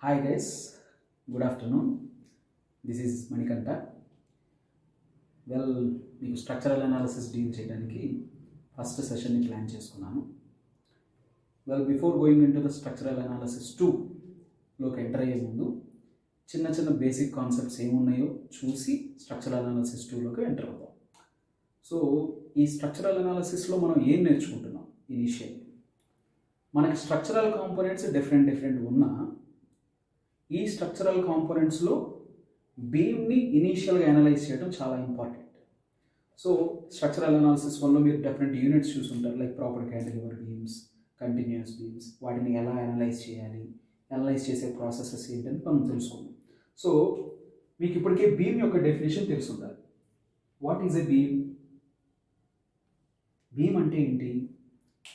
Hi guys, good afternoon. This is Manikanta. మీకు structural analysis deal చేయడానికి first సెషన్ని plan చేసుకున్నాను. Before going in to the structural analysis 2లోకి enter అయ్యే ముందు చిన్న బేసిక్ కాన్సెప్ట్స్ ఏమున్నాయో చూసి స్ట్రక్చరల్ అనాలిసిస్ 2లోకి ఎంటర్ అవుతాం. సో ఈ స్ట్రక్చరల్ అనాలిసిస్లో మనం ఏం నేర్చుకుంటున్నాం? ఇనిషియల్ మనకి స్ట్రక్చరల్ కాంపోనెంట్స్ డిఫరెంట్ ఉన్నా ఈ స్ట్రక్చరల్ కాంపోనెంట్స్లో బీమ్ని ఇనీషియల్గా అనలైజ్ చేయడం చాలా ఇంపార్టెంట్. సో స్ట్రక్చరల్ అనాలిసిస్ వల్ల మీరు డిఫరెంట్ యూనిట్స్ చూసుంటారు, like proper cantilever beams, continuous beams. వాటిని ఎలా అనలైజ్ చేయాలి, అనలైజ్ చేసే ప్రాసెసెస్ ఏంటని మనం తెలుసుకున్నాం. సో మీకు ఇప్పటికే బీమ్ యొక్క డెఫినేషన్ తెలుసుండాలి. What is a beam? Beam అంటే ఏంటి?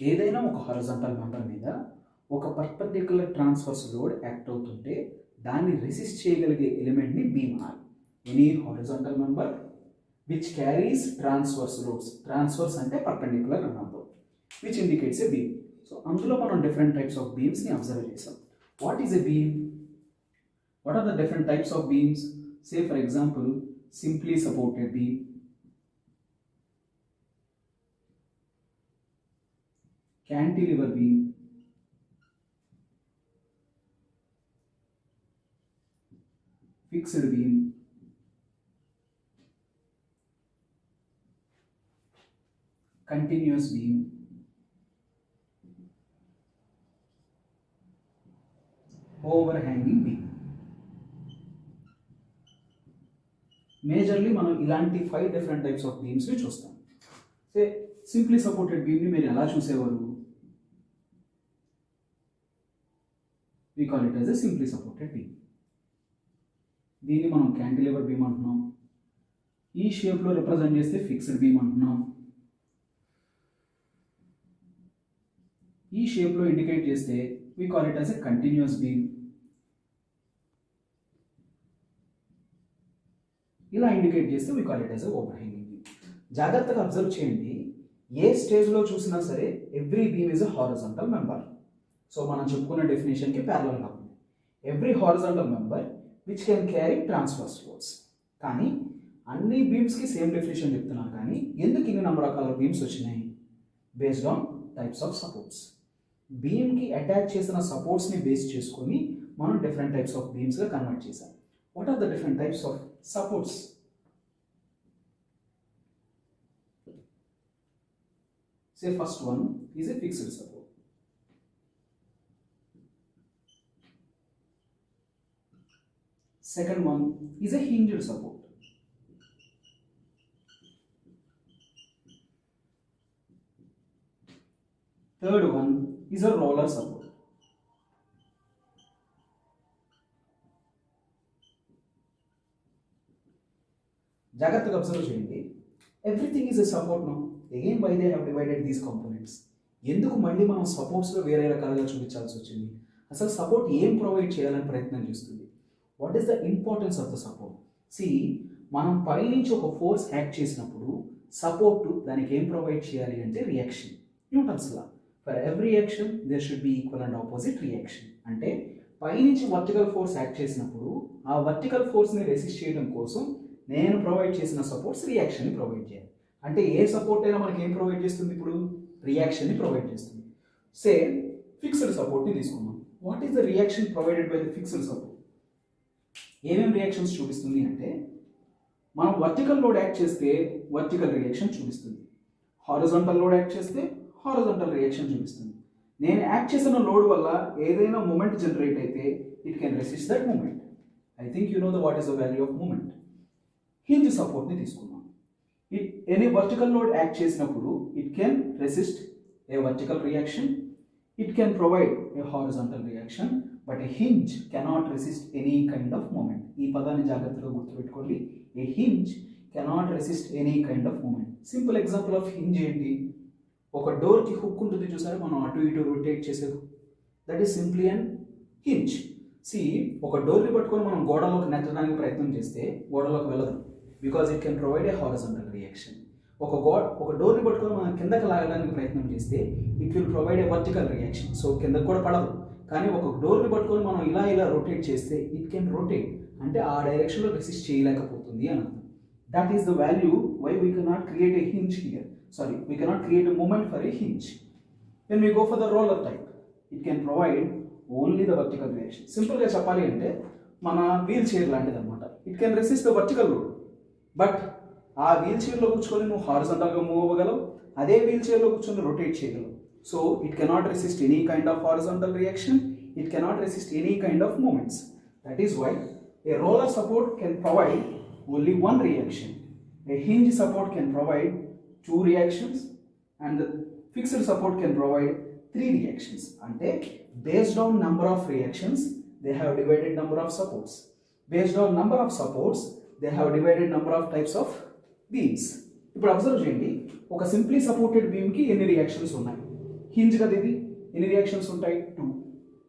ఏదైనా ఒక హారిజాంటల్ మెంబర్ మీద ఒక పర్పెండిక్యులర్ ట్రాన్స్వర్స్ లోడ్ యాక్ట్ అవుతుంటే దాన్ని రెసిస్ట్ చేయగలిగే ఎలిమెంట్ని బీమ్ అనాలి. Any horizontal member which carries transverse loads, transverse అంటే పర్పెండిక్యులర్ అని అర్థం, which indicates a beam. So అందులో మనం డిఫరెంట్ టైప్స్ ఆఫ్ బీమ్స్ని అబ్జర్వ్ చేసాం. What is a beam? What are the different types of beams? Say for example simply supported beam, cantilever beam, fixed beam, continuous beam, overhanging beam. Majorly మనం ఇలాంటి 5 different types of బీమ్స్ని చూస్తాం. సే simply supported బీమ్ని మీరు ఎలా చూసేవారు? We call it as a simply supported beam. దీన్ని మనం cantilever beam అంటున్నాం. ఈ షేప్లో రిప్రజెంట్ చేస్తే ఫిక్స్డ్ బీమ్ అంటున్నాం. ఈ షేప్లో ఇండికేట్ చేస్తే we call it as a continuous beam. ఇలా ఇండికేట్ చేస్తే we call it as a overhanging beam. జాగ్రత్తగా అబ్జర్వ్ చేయండి, ఏ స్టేజ్లో చూసినా సరే every beam is a horizontal member. So మనం చెప్పుకున్న డెఫినేషన్కి ప్యారలల్గా ఉంది. Every horizontal member which can carry transverse loads. కానీ అన్ని బీమ్స్కి సేమ్ డెఫినేషన్ చెప్తున్నారు, కానీ ఎందుకు ఇన్ని నెంబర్ ఆఫ్ కలర్ బీమ్స్ వచ్చినాయి? Based on types of supports. బీమ్కి అటాచ్ చేసిన సపోర్ట్స్ని బేస్ చేసుకొని మనం డిఫరెంట్ టైప్స్ ఆఫ్ బీమ్స్గా కన్వర్ట్ చేసాం. What are the different types of supports? Say first one is a fixed support. Second one is a hinged support. Third one is a roller support. జాగ్రత్తగా observe చేయండి. Everything is a support now. Again, why they have divided these components? ఎందుకు మళ్ళీ మనం సపోర్ట్స్లో వేరే రకాలుగా చూపించాల్సి వచ్చింది? అసలు support ఏం ప్రొవైడ్ చేయాలని ప్రయత్నం చేస్తుంది? What is the importance of the support? మనం పైనుంచి ఒక ఫోర్స్ యాక్ట్ చేసినప్పుడు సపోర్ట్ దానికి ఏం ప్రొవైడ్ చేయాలి అంటే reaction. Newton's law, for every action there should be equal and opposite reaction. అంటే పైనుంచి వర్టికల్ ఫోర్స్ యాక్ట్ చేసినప్పుడు ఆ వర్టికల్ ఫోర్స్ని రెసిస్ట్ చేయడం కోసం నేను ప్రొవైడ్ చేసిన సపోర్ట్స్ రియాక్షన్ని ప్రొవైడ్ చేయాలి. అంటే ఏ సపోర్ట్ అయినా మనకి ఏం ప్రొవైడ్ చేస్తుంది? ఇప్పుడు రియాక్షన్ని ప్రొవైడ్ చేస్తుంది. సేమ్ ఫిక్స్డ్ సపోర్ట్ని తీసుకున్నాం. What is the reaction provided by the fixed support? ఏమేమి రియాక్షన్స్ చూపిస్తుంది అంటే, మనం వర్టికల్ లోడ్ యాక్ట్ చేస్తే వర్టికల్ రియాక్షన్ చూపిస్తుంది, హారిజాంటల్ లోడ్ యాక్ట్ చేస్తే హారిజాంటల్ రియాక్షన్ చూపిస్తుంది. నేను యాక్ట్ చేసిన లోడ్ వల్ల ఏదైనా మూమెంట్ జనరేట్ అయితే it can resist that moment. I think you know the what is the value of moment. Hinge సపోర్ట్ని తీసుకున్నాం. ఎనీ వర్టికల్ లోడ్ యాక్ట్ చేసినప్పుడు it can resist a vertical reaction, it can provide a horizontal reaction, but a hinge cannot resist any kind of moment. ఈ పదాన్ని జాగ్రత్తగా గుర్తుపెట్టుకోండి. A hinge cannot resist any kind of moment. Simple example of hinge ఏంటి? ఒక డోర్కి hook ఉంటుంది చూసారా, మనం అటు ఇటు రొటేట్ చేసే hook, that is simply and hinge. ఒక డోర్ని పట్టుకొని మనం గోడలోకి నెట్టడానికి ప్రయత్నం చేస్తే గోడలోకి వెళ్ళదు, because it can provide a horizontal reaction. ఒక డోర్ని పట్టుకొని మనం కిందకి లాగడానికి ప్రయత్నం చేస్తే it will provide a vertical reaction. So కిందకు కూడా పడదు, కానీ ఒక డోర్ని పట్టుకొని మనం ఇలా ఇలా రొటేట్ చేస్తే ఇట్ కెన్ రొటేట్, అంటే ఆ డైరెక్షన్లో రెసిస్ట్ చేయలేకపోతుంది అని అర్థం. That is the value why we cannot create a hinge here, sorry we cannot create a moment for a hinge. When we go for the roller type it can provide only the vertical reaction. సింపుల్గా చెప్పాలి అంటే మన wheel chair లాంటిది అనమాట. It can resist the vertical load, but ఆ wheel చైర్లో కూర్చొని నువ్వు హారిజాంటల్గా మూవ్ అవ్వగలవు, అదే వీల్ చైర్లో కూర్చొని రొటేట్ చేయగలవు. So it cannot resist any kind of horizontal reaction, it cannot resist any kind of moments. That is why a roller support can provide only one reaction, a hinge support can provide two reactions, and the fixed support can provide three reactions. Ante based on number of reactions they have divided number of supports, based on number of supports they have divided number of types of beams. ఇప్పుడు observe చేయండి, ఒక simply supported beam కి ఎన్ని reactions ఉన్నాయి? Hinge కదా ఇది, ఎన్ని reactions ఉంటాయి? 2.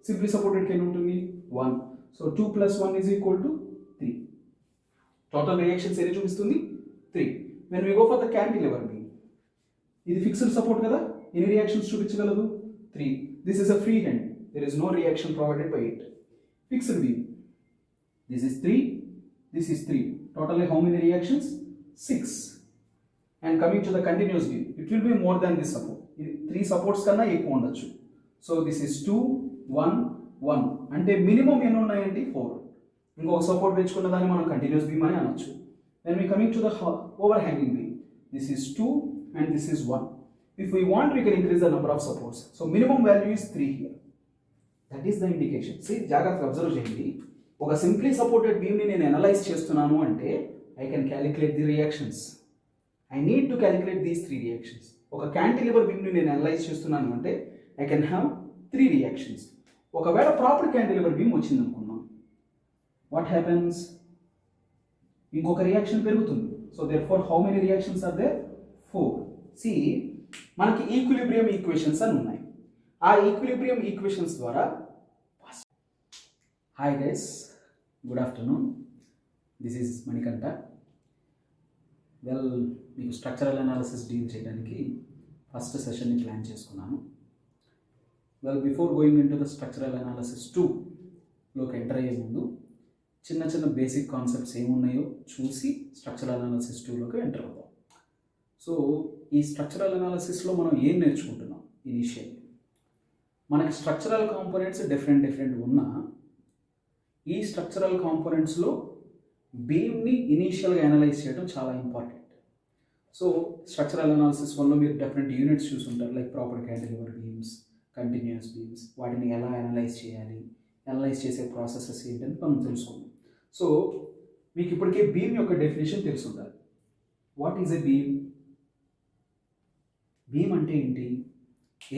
సింప్లీ సపోర్టెడ్ కి ఎన్ని ఉంటుంది? 1. సో 2 + 1 = 3. టోటల్ రియాక్షన్స్ ఎన్ని చూపిస్తుంది? 3. when we go for the cantilever beam, ఇది ఫిక్స్డ్ సపోర్ట్ కదా, ఎన్ని రియాక్షన్స్ చూపించగలదు? 3. This is a free hand, there is no reaction provided by it. Fixed beam, this is 3, this is 3, totally how many reactions? 6. And coming to the continuous beam, it will be more than this support, 3 supports kanna ekku undachu. So this is 2, 1, 1, ante minimum enni unnayandi? 4. inko support vechukunna dani manam continuous beam ani anachu. Then we coming to the overhanging beam, this is 2 and this is 1. If we want, we can increase the number of supports. So minimum value is 3 here. That is the indication. See, జాగ్రత్తగా observe చేయండి. ఒక simply supported బీమ్ని నేను analyse చేస్తున్నాను అంటే I can calculate the reactions. I need to calculate these 3 reactions. ఒక cantilever బీమ్ని నేను అనలైజ్ చేస్తున్నాను అంటే ఐ కెన్ హ్యావ్ 3 రియాక్షన్స్. ఒకవేళ ప్రాపర్ క్యాంటిలివర్ బీమ్ వచ్చింది అనుకున్నాం, వాట్ హ్యాపెన్స్? ఇంకొక రియాక్షన్ పెరుగుతుంది. So there four how many reactions are there? 4. See, మనకి ఈక్విలిబ్రియం ఈక్వేషన్స్ అని ఉన్నాయి. ఆ ఈక్విలిబ్రియం ఈక్వేషన్స్ ద్వారా, hi guys, good afternoon, this is Manikanta. Well, మీకు స్ట్రక్చరల్ అనాలిసిస్ డీల్ చేయడానికి ఫస్ట్ సెషన్ని ప్లాన్ చేసుకున్నాను. Well, before going in to the structural analysis 2లోకి ఎంటర్ అయ్యే ముందు చిన్న చిన్న బేసిక్ కాన్సెప్ట్స్ ఏమున్నాయో చూసి స్ట్రక్చరల్ అనాలిసిస్ 2లోకి ఎంటర్ అవుతాం. సో ఈ స్ట్రక్చరల్ అనాలిసిస్లో మనం ఏం నేర్చుకుంటున్నాం? ఇనిషియల్ మనకి స్ట్రక్చరల్ కాంపోనెంట్స్ డిఫరెంట్ ఉన్నా ఈ స్ట్రక్చరల్ కాంపోనెంట్స్లో బీమ్ని ఇనీషియల్గా అనలైజ్ చేయడం చాలా ఇంపార్టెంట్. సో స్ట్రక్చరల్ అనాలిసిస్ వల్ల మీరు డిఫరెంట్ యూనిట్స్ చూసుంటారు, like proper cantilever beams, continuous beams. వాటిని ఎలా అనలైజ్ చేయాలి, అనలైజ్ చేసే ప్రాసెసెస్ ఏంటని మనం తెలుసుకున్నాం. సో మీకు ఇప్పటికే బీమ్ యొక్క డెఫినేషన్ తెలుసుండాలి. What is a beam? Beam అంటే ఏంటి?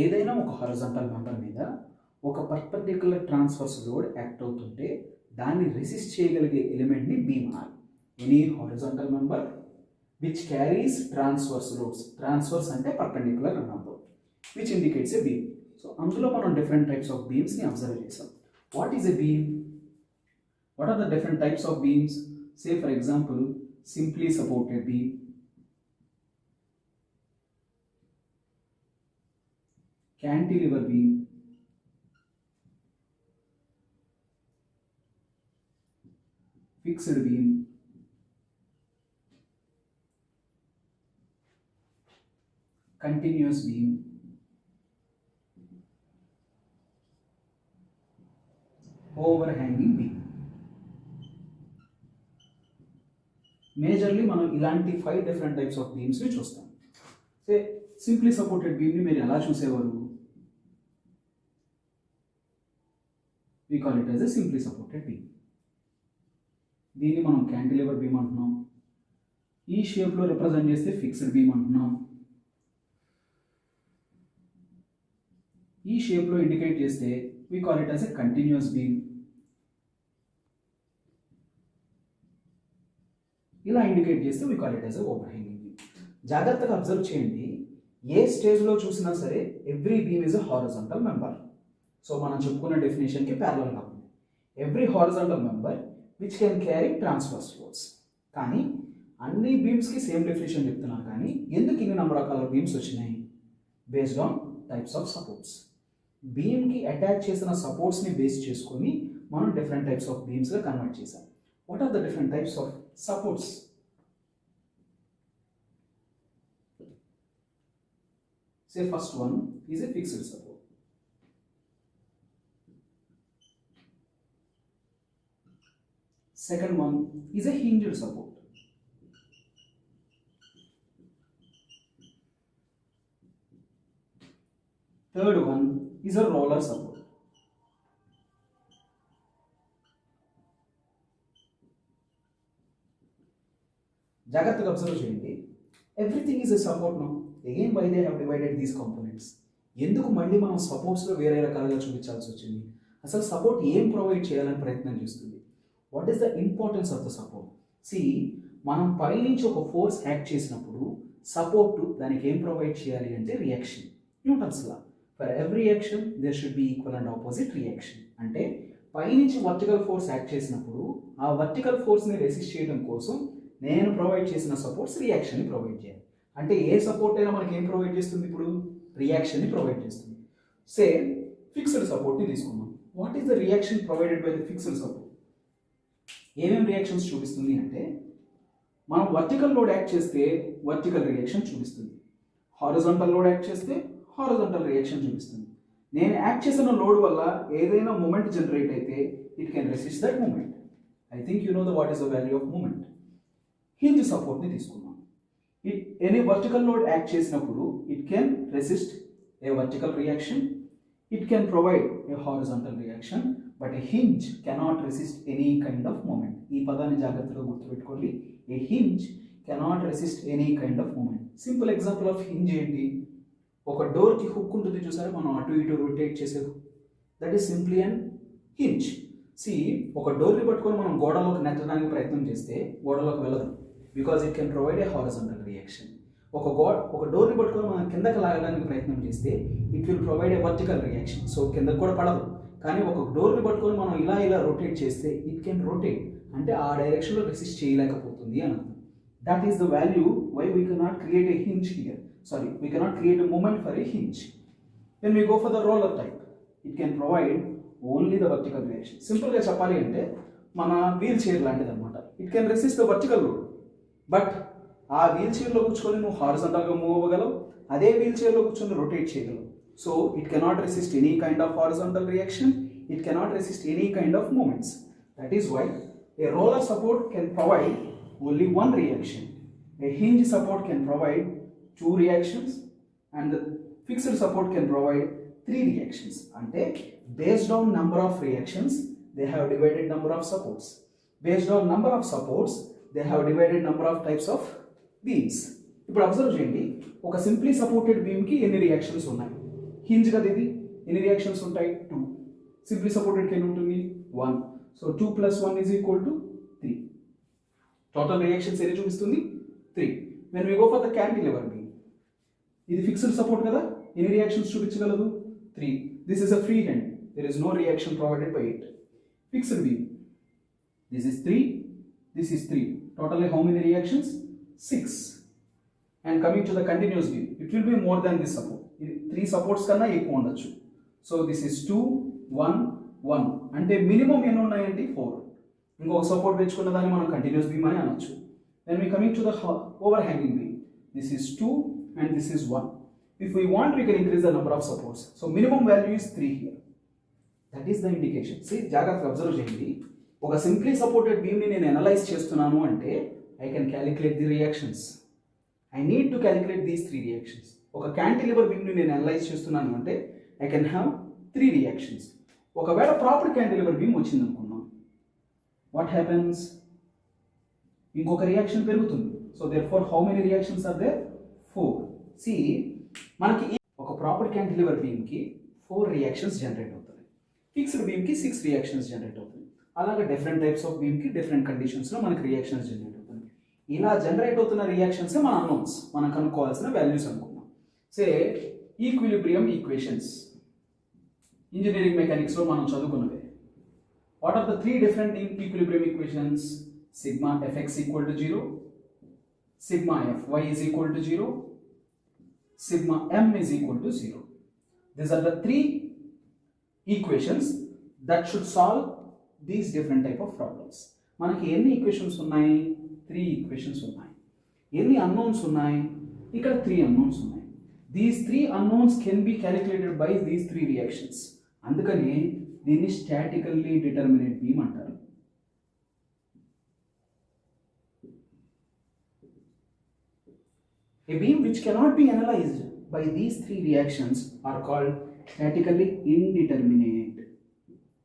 ఏదైనా ఒక హారిజాంటల్ మెంబర్ మీద ఒక పర్పెండిక్యులర్ ట్రాన్స్వర్స్ లోడ్ యాక్ట్ అవుతుంటే దాన్ని రెసిస్ట్ చేయగలిగే ఎలిమెంట్ని బీమ్ అనాలి. Any horizontal member which carries transverse loads, transverse అంటే పర్పెండిక్యులర్ అని అర్థం, which indicates a beam. So అందులో మనం డిఫరెంట్ టైప్స్ ఆఫ్ బీమ్స్ని అబ్జర్వ్ చేసాం. What is a beam? What are the different types of beams? Say for example, simply supported beam, cantilever beam, fixed beam, continuous beam, overhanging beam. Majorly మనం ఇలాంటి 5 different types of బీమ్స్ని చూస్తాం. సే simply supported బీమ్ని మీరు ఎలా చూసేవారు? we call it as a simply supported beam. దీన్ని మనం cantilever beam అంటున్నాం. ఈ షేప్లో రిప్రజెంట్ చేస్తే ఫిక్స్డ్ బీమ్ అంటున్నాం. ఈ షేప్లో ఇండికేట్ చేస్తే we call it as a continuous beam. ఇలా ఇండికేట్ చేస్తే we call it as a overhanging beam. జాగ్రత్తగా అబ్జర్వ్ చేయండి, ఏ స్టేజ్లో చూసినా సరే every beam is a horizontal member. So మనం చెప్పుకున్న డెఫినేషన్కి ప్యారలల్గా ఉంది. Every horizontal member which can carry transverse loads. కానీ అన్ని బీమ్స్కి సేమ్ డెఫినేషన్ చెప్తున్నారు, కానీ ఎందుకు ఇన్ని నెంబర్ ఆఫ్ కలర్ బీమ్స్ వచ్చినాయి? Based on types of supports. బీమ్కి అటాచ్ చేసిన సపోర్ట్స్ని బేస్ చేసుకొని మనం డిఫరెంట్ టైప్స్ ఆఫ్ బీమ్స్గా కన్వర్ట్ చేసాం. What are the different types of supports? Say first one is a fixed support. Second one is a hinged support. Third one is a roller support. జాగ్రత్తగా observe చేయండి. Everything is a support no. Again why they have divided these components? ఎందుకు మళ్ళీ మనం సపోర్ట్స్లో వేరే రకాలుగా చూపించాల్సి వచ్చింది? అసలు support ఏం ప్రొవైడ్ చేయాలని ప్రయత్నం చేస్తుంది? What is the importance of the support? See, మనం పైనుంచి ఒక ఫోర్స్ యాక్ట్ చేసినప్పుడు సపోర్ట్ దానికి ఏం ప్రొవైడ్ చేయాలి అంటే reaction. Newton's law, for every action there should be equal and opposite reaction. అంటే పైనుంచి వర్టికల్ ఫోర్స్ యాక్ట్ చేసినప్పుడు ఆ వర్టికల్ ఫోర్స్ని రెసిస్ట్ చేయడం కోసం నేను ప్రొవైడ్ చేసిన సపోర్ట్స్ రియాక్షన్ని ప్రొవైడ్ చేయాలి. అంటే ఏ సపోర్ట్ అయినా మనకి ఏం ప్రొవైడ్ చేస్తుంది? ఇప్పుడు రియాక్షన్ని ప్రొవైడ్ చేస్తుంది. సేమ్ ఫిక్స్డ్ సపోర్ట్ని తీసుకున్నాం. What is the reaction provided by the fixed support? ఏమేమి రియాక్షన్స్ చూపిస్తుంది అంటే, మనం వర్టికల్ లోడ్ యాక్ట్ చేస్తే వర్టికల్ రియాక్షన్ చూపిస్తుంది, హారిజాంటల్ లోడ్ యాక్ట్ చేస్తే హారిజాంటల్ రియాక్షన్ చూపిస్తుంది. నేను యాక్ట్ చేసిన లోడ్ వల్ల ఏదైనా మూమెంట్ జనరేట్ అయితే it can resist that moment. I think you know the what is the value of moment. Hinge సపోర్ట్ని తీసుకున్నాం. ఎనీ వర్టికల్ లోడ్ యాక్ట్ చేసినప్పుడు it can resist a vertical reaction, it can provide a horizontal reaction, but a hinge cannot resist any kind of moment. ఈ పదాన్ని జాగ్రత్తగా గుర్తుపెట్టుకోండి. A hinge cannot resist any kind of moment. Simple example of hinge ఏంటి? ఒక డోర్కి hook ఉంటుంది చూసారా, మనం అటు ఇటు రొటేట్ చేసే hook, that is simply and hinge. See, ఒక డోర్ని పట్టుకొని మనం గోడలోకి నెట్టడానికి ప్రయత్నం చేస్తే గోడలోకి వెళ్ళదు, because it can provide a horizontal reaction. ఒక డోర్ని పట్టుకొని మనం కిందకి లాగడానికి ప్రయత్నం చేస్తే it will provide a vertical reaction, so కిందకు కూడా పడదు. కానీ ఒక డోర్ని పట్టుకొని మనం ఇలా రొటేట్ చేస్తే ఇట్ కెన్ రొటేట్, అంటే ఆ డైరెక్షన్లో రెసిస్ట్ చేయలేకపోతుంది అని అర్థం. That is the value why we cannot create a hinge here. Sorry, we cannot create a moment for a hinge. When we go for the roller type, it can provide only the vertical reaction. Simple గా చెప్పాలి అంటే మన wheel chair లాంటిది అనమాట. It can resist the vertical load, but ఆ wheel చైర్లో కూర్చొని నువ్వు హారిజాంటల్గా మూవ్ అవ్వగలవు, అదే వీల్ చైర్లో కూర్చొని రొటేట్ చేయగలవు. So it cannot resist any kind of horizontal reaction, it cannot resist any kind of moments. That is why a roller support can provide only one reaction, a hinge support can provide two reactions, and the fixed support can provide three reactions. Ante based on number of reactions they have divided number of supports, based on number of supports they have divided number of types of beams. ఇప్పుడు observe చేయండి, ఒక simply supported beam కి ఎన్ని reactions ఉన్నాయి? Hinge కదా ఇది, ఎన్ని reactions ఉంటాయి? 2. సింప్లీ సపోర్టెడ్ కి ఎన్ని ఉంటుంది? 1. సో 2 + 1 = 3. టోటల్ రియాక్షన్స్ ఎన్ని చూపిస్తుంది? 3. when we go for the cantilever beam, ఇది ఫిక్స్డ్ సపోర్ట్ కదా, ఎన్ని రియాక్షన్స్ చూపించగలదు? 3. This is a free hand, there is no reaction provided by it. Fixed beam, this is 3, this is 3, totally how many reactions? 6. And coming to the continuous beam, it will be more than this support. ఇది 3 supports కన్నా ఎక్కువ ఉండొచ్చు. So this is 2, 1, 1, అంటే minimum ఎన్ని ఉన్నాయండి? 4. ఇంకొక support పెంచుకున్న దాన్ని మనం కంటిన్యూస్ బీమ్ అని అనొచ్చు. Then we coming to the overhanging beam, this is 2 and this is 1. If we want, we can increase the number of supports. So minimum value is 3 here. That is the indication. See, జాగ్రత్తగా observe చేయండి. ఒక simply supported బీమ్ని నేను analyse చేస్తున్నాను అంటే I can calculate the reactions. I need to calculate these 3 reactions. ఒక cantilever బీమ్ని నేను అనలైజ్ చేస్తున్నాను అంటే ఐ కెన్ హ్యావ్ 3 రియాక్షన్స్. ఒకవేళ ప్రాపర్ క్యాంటిలివర్ బీమ్ వచ్చింది అనుకున్నాం, వాట్ హ్యాపెన్స్? ఇంకొక రియాక్షన్ పెరుగుతుంది. So there four how many reactions are there? 4. See, మనకి ఒక ప్రాపర్ క్యాంటిలివర్ బీమ్కి 4 రియాక్షన్స్ జనరేట్ అవుతాయి, ఫిక్స్డ్ బీమ్కి 6 రియాక్షన్స్ జనరేట్ అవుతాయి. అలాగే డిఫరెంట్ టైప్స్ ఆఫ్ బీమ్కి డిఫరెంట్ కండిషన్స్లో మనకి రియాక్షన్స్ జనరేట్ అవుతాయి. ఇలా జనరేట్ అవుతున్న రియాక్షన్స్ మన అన్నోన్స్, మనం కనుక్కోవాల్సిన వాల్యూస్ అనుకున్నాం. సే ఈక్విలిబ్రియం ఈక్వేషన్స్, ఇంజనీరింగ్ మెకానిక్స్లో మనం చదువుకున్నవే. What are the 3 different equilibrium equations? Sigma fx equal to 0, sigma fy is equal to 0, sigma m is equal to 0. These are the 3 equations that should solve these different type of problems. మనకి ఎన్ని equations ఉన్నాయి? 3 equations ఉన్నాయి. ఎన్ని unknowns ఉన్నాయి? ఇక్కడ 3 unknowns ఉన్నాయి. These 3 unknowns can be calculated by these 3 reactions. అందుకని దీన్ని స్టాటికల్లీ డిటర్మినేట్ బీమ్ అంటారు. A beam which cannot be analyzed by these 3 reactions are called statically indeterminate.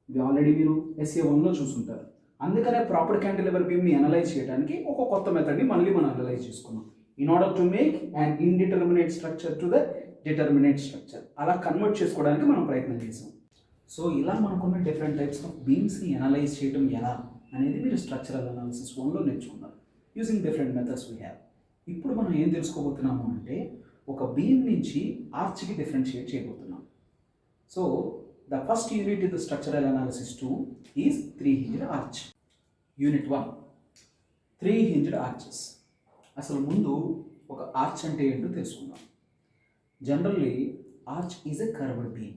ఇవి ఆల్రెడీ మీరు SA1లో చూసుంటారు. అందుకనే ప్రాపర్ క్యాంటిలివర్ బీమ్ని అనలైజ్ చేయడానికి ఒక కొత్త మెథడ్ని మళ్ళీ మనం అనలైజ్ చేసుకున్నాం. In order to make and indeterminate structure to the determinate structure. అలా కన్వర్ట్ చేసుకోవడానికి మనం ప్రయత్నం చేసాం. సో ఇలా మనకున్న డిఫరెంట్ టైప్స్ ఆఫ్ బీమ్స్ని అనలైజ్ చేయడం ఎలా అనేది మీరు స్ట్రక్చరల్ అనాలిసిస్ 1లో నేర్చుకున్నారు. Using different methods we have. ఇప్పుడు మనం ఏం తెలుసుకోబోతున్నాము అంటే ఒక బీమ్ నుంచి ఆర్చ్కి డిఫరెన్షియేట్ చేయబోతున్నాం. So the first unit in the structural analysis 2 is 3 hinged arch. Unit 1 3 hinged arches. అసలు ముందు ఒక ఆర్చ్ అంటే ఏంటో తెలుసుకుందాం. Generally arch is a curved beam.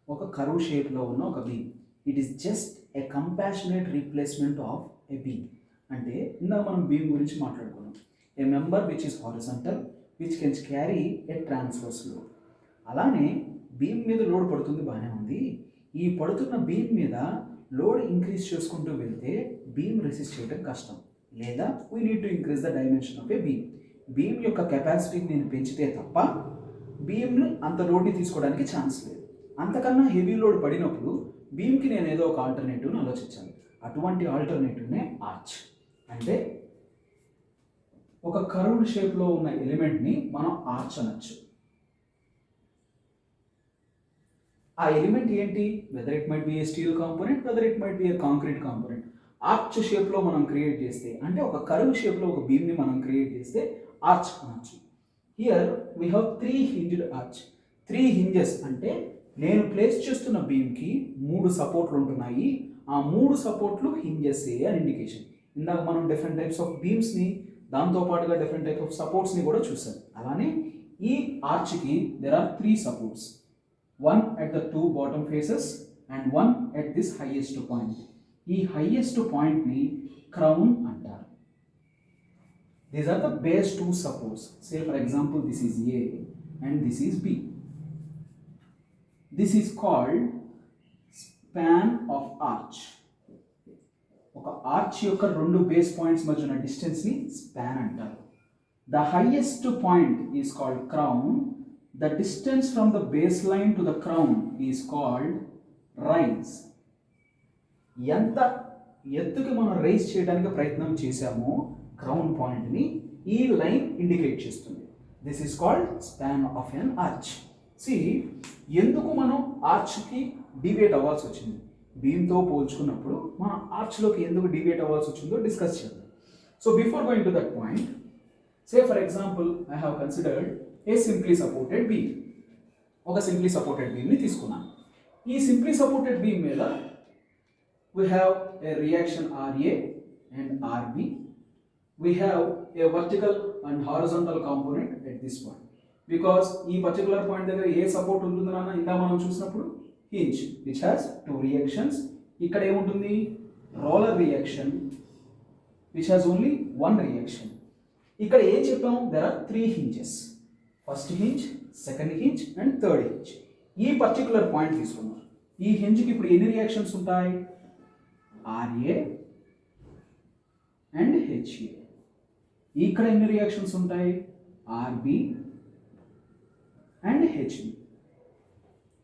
ఒక కర్వ్ షేప్లో ఉన్న ఒక beam. It is just a compassionate replacement of a beam. అంటే ఇందాక మనం బీమ్ గురించి మాట్లాడుకున్నాం. A member which is horizontal which can carry a transverse load. అలానే బీమ్ మీద లోడ్ పడుతుంది, బాగానే ఉంది. ఈ పడుతున్న బీమ్ మీద లోడ్ ఇంక్రీజ్ చేసుకుంటూ వెళ్తే బీమ్ రెసిస్ట్ చేయడం కష్టం. లేదా we need to increase the dimension of a beam. Beam యొక్క కెపాసిటీని నేను పెంచితే తప్ప బీమ్ని అంత లోడ్ని తీసుకోవడానికి ఛాన్స్ లేదు. అంతకన్నా హెవీ లోడ్ పడినప్పుడు బీమ్కి నేను ఏదో ఒక ఆల్టర్నేటివ్ని ఆలోచించాలి. అటువంటి ఆల్టర్నేటివ్నే ఆర్చ్. అంటే ఒక కర్వ్డ్ షేప్లో ఉన్న ఎలిమెంట్ని మనం ఆర్చ్ అనొచ్చు. ఆ ఎలిమెంట్ ఏంటి? Whether it might B A steel component, whether it might B A concrete component. Arch షేప్లో మనం క్రియేట్ చేస్తే, అంటే ఒక కర్వ్ షేప్లో ఒక బీమ్ని మనం క్రియేట్ చేస్తే ఆర్చ్ అనొచ్చు. Here we have 3 hinged arch. 3 hinges అంటే నేను ప్లేస్ చేస్తున్న బీమ్కి 3 సపోర్ట్లు ఉంటున్నాయి. ఆ 3 సపోర్ట్లు హింజెస్ అని ఇండికేషన్. ఇందాక మనం డిఫరెంట్ టైప్స్ ఆఫ్ బీమ్స్ని దాంతోపాటుగా డిఫరెంట్ టైప్ ఆఫ్ సపోర్ట్స్ని కూడా చూసాం. అలానే ఈ ఆర్చ్కి there are 3 supports. 1 at the 2 bottom faces and 1 at this highest point. ఈ హైయెస్ట్ పాయింట్ని క్రౌన్ అంటారు. These are the base 2 supports. Say for example this is A and this is B. This is called span of arch. ఒక arch యొక్క 2 base points మధ్య ఉన్న డిస్టెన్స్ని span అంటారు. The highest point is called crown. The distance from the base line to the crown is called rise. ఎంత ఎత్తుకి మనం rise చేయడానికి ప్రయత్నం చేశామో క్రౌన్ పాయింట్ని ఈ లైన్ ఇండికేట్ చేస్తుంది. This is called span of an arch. See ఎందుకు మనం ఆర్చ్కి డివియేట్ అవ్వాల్సి వచ్చింది? బీమ్తో పోల్చుకున్నప్పుడు మన ఆర్చ్లోకి ఎందుకు డివియేట్ అవ్వాల్సి వచ్చిందో డిస్కస్ చేద్దాం. So before going to that point, say for example I have considered A simply supported beam. ఒక సింప్లీ సపోర్టెడ్ బీమ్ని తీసుకున్నాను. ఈ సింప్లీ సపోర్టెడ్ బీమ్ మీద we have a reaction RA and RB. We have a vertical and horizontal component at this point. Because ఈ particular point దగ్గర ఏ support ఉంటుందన్న ఇందా మనం చూసినప్పుడు hinge which has 2 reactions. ఇక్కడ ఏముంటుంది? Roller reaction which has only 1 reaction. ఇక్కడ ఏం చెప్పాము? there are 3 hinges. First hinge, second hinge and third hinge. ఈ పర్టికులర్ పాయింట్ తీసుకున్నాం. ఈ హింజ్కి ఇప్పుడు ఎన్ని రియాక్షన్స్ ఉంటాయి? RA and HA. ఇక్కడ ఎన్ని రియాక్షన్స్ ఉంటాయి? RB and HB.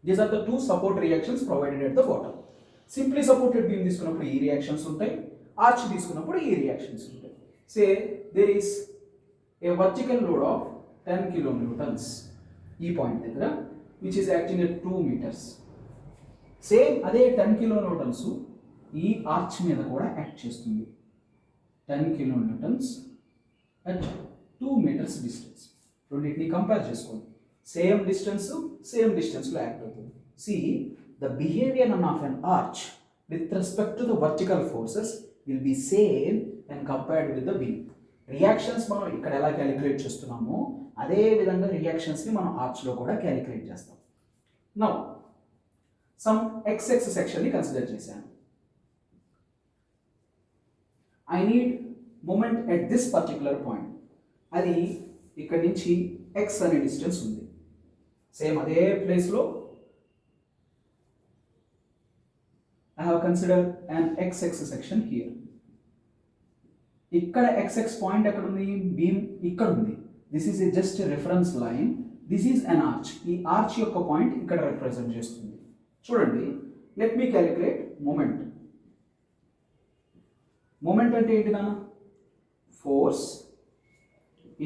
These are the 2 support reactions provided at the bottom. Simply supported beam తీసుకున్నప్పుడు ఈ రియాక్షన్స్ ఉంటాయి, ఆర్చ్ తీసుకున్నప్పుడు ఈ రియాక్షన్స్ ఉంటాయి. Say there is a vertical load of 10 kilonewtons ఈ పాయింట్ దగ్గర which is acting at 2 meters. Same అదే 10 kilonewtons ఈ ఆర్చ్ మీద కూడా యాక్ట్ చేస్తుంది. 10 kilonewtons at 2 meters distance. రెండింటిని కంపేర్ చేసుకోండి. సేమ్ డిస్టెన్స్లో యాక్ట్ అవుతుంది. See the behaviour of an arch with respect to the vertical forces will be same and compared with the beam. Reactions మనం ఇక్కడ ఎలా క్యాలిక్యులేట్ చేస్తున్నామో అదే విధంగా రియాక్షన్స్ని మనం ఆర్చ్లో కూడా క్యాలిక్యులేట్ చేస్తాం. నౌ సమ్ XX సెక్షన్ని కన్సిడర్ చేశాను. I need moment at this particular point. అది ఇక్కడి నుంచి x అనే డిస్టెన్స్ ఉంది. సేమ్ అదే ప్లేస్లో I have considered an XX section here. ఇక్కడ XX పాయింట్ ఎక్కడ ఉంది? బీమ్ ఇక్కడ ఉంది. This is just reference line. This is an arch. ఈ ఆర్చ్ యొక్క పాయింట్ ఇక్కడ రిప్రజెంట్ చేస్తుంది. చూడండి, let me calculate moment. Moment అంటే ఏంటి నాన్న? Force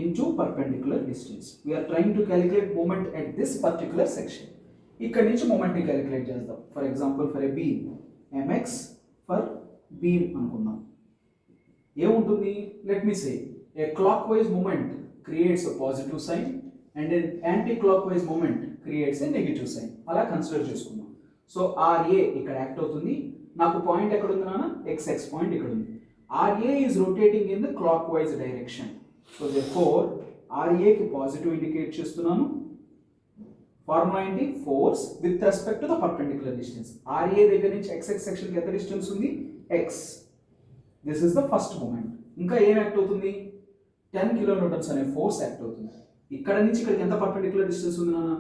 into perpendicular distance. We're trying to calculate moment at this particular section. ఇక్కడ నుంచి మూమెంట్ని క్యాలిక్యులేట్ చేద్దాం. For example for a beam mx for beam అనుకుందాం. ఏముంటుంది? Let me say a clock wise moment creates a positive sign and an anti clock wise moment creates a negative sign. అలా consider చేసుకుందాం. సో RA ఇక్కడ act అవుతుంది. నాకు point ఎక్కడ ఉంది నాన్న? XX పాయింట్ ఇక్కడ ఉంది. RA is rotating in the clock wise direction. So therefore RA కి పాజిటివ్ ఇండికేట్ చేస్తున్నాను. ఫార్ములా ఏంటి? Force with respect to the perpendicular distance. RA దగ్గర నుంచి XX సెక్షన్ కి ఎంత డిస్టెన్స్ ఉంది? X. This is the first moment. ఇంకా ఏం యాక్ట్ అవుతుంది? 10 కిలోన్యూటన్స్ అనే ఫోర్స్ యాక్ట్ అవుతుంది. ఇక్కడ నుంచి ఇక్కడికి ఎంత పర్పెండిక్యులర్ డిస్టెన్స్ ఉంది నాన్న?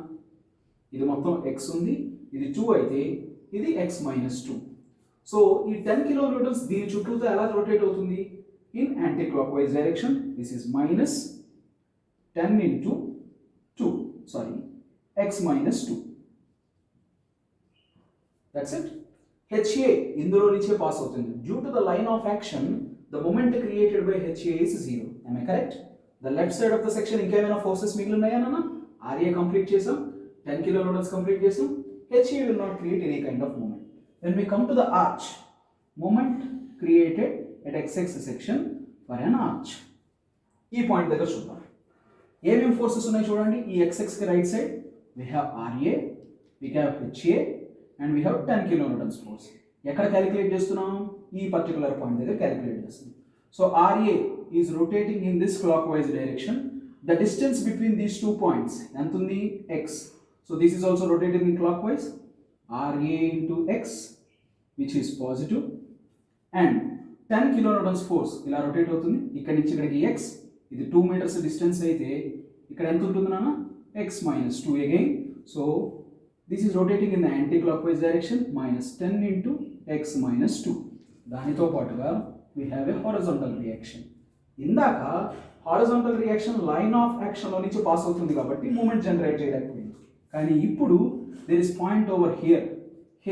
ఇది మొత్తం x ఉంది. ఇది 2 అయితే ఇది x మైనస్ 2. సో ఈ 10 కిలోన్యూటన్స్ దీని చుట్టూతో ఎలా రొటేట్ అవుతుంది? In anti clock wise direction. This is minus 10 into 2. Sorry, x minus 2. That's it. HA ఇందులో నుంచే పాస్ అవుతుంది. Due to the line of action, the moment created by HA is 0. Am I correct? The left side of the section ఇంకేమైనా forces మిగిలి ఉన్నాయా నాన్న? RA complete చేసాం, 10 kilonewtons complete చేసాం. HA will not create any kind of moment. When we come to the arch, moment created at XX section for an arch. ఈ point దగ్గర చూద్దాం. ఏమేమి ఫోర్సెస్ ఉన్నాయి చూడండి. ఈ XX కి right side we have RA, we have HA and we have 10 kilonewtons force. ఎక్కడ calculate చేస్తున్నాం? ఈ పర్టికులర్ పాయింట్ దగ్గర క్యాలిక్యులేట్ చేస్తున్నాం. So RA is rotating in this clockwise direction. The distance between these two points ఎంత ఉంది? X. So this is also rotating in clockwise. RA into X, which is positive, and 10 kilonewtons force ఇలా rotate అవుతుంది. ఇక్కడ నుంచి ఇక్కడికి X, ఇది 2 meters distance అయితే ఇక్కడ ఎంత ఉంటుంది నాన్న? X minus 2 again. So this is rotating in the anti-clockwise direction. Minus 10 into x minus 2. దానితో పాటుగా we have a horizontal reaction. ఇందాక హారిజాంటల్ రియాక్షన్ లైన్ ఆఫ్ యాక్షన్లో నుంచి పాస్ అవుతుంది కాబట్టి మూమెంట్ జనరేట్ చేయలేకపోయింది. కానీ ఇప్పుడు there is point over here.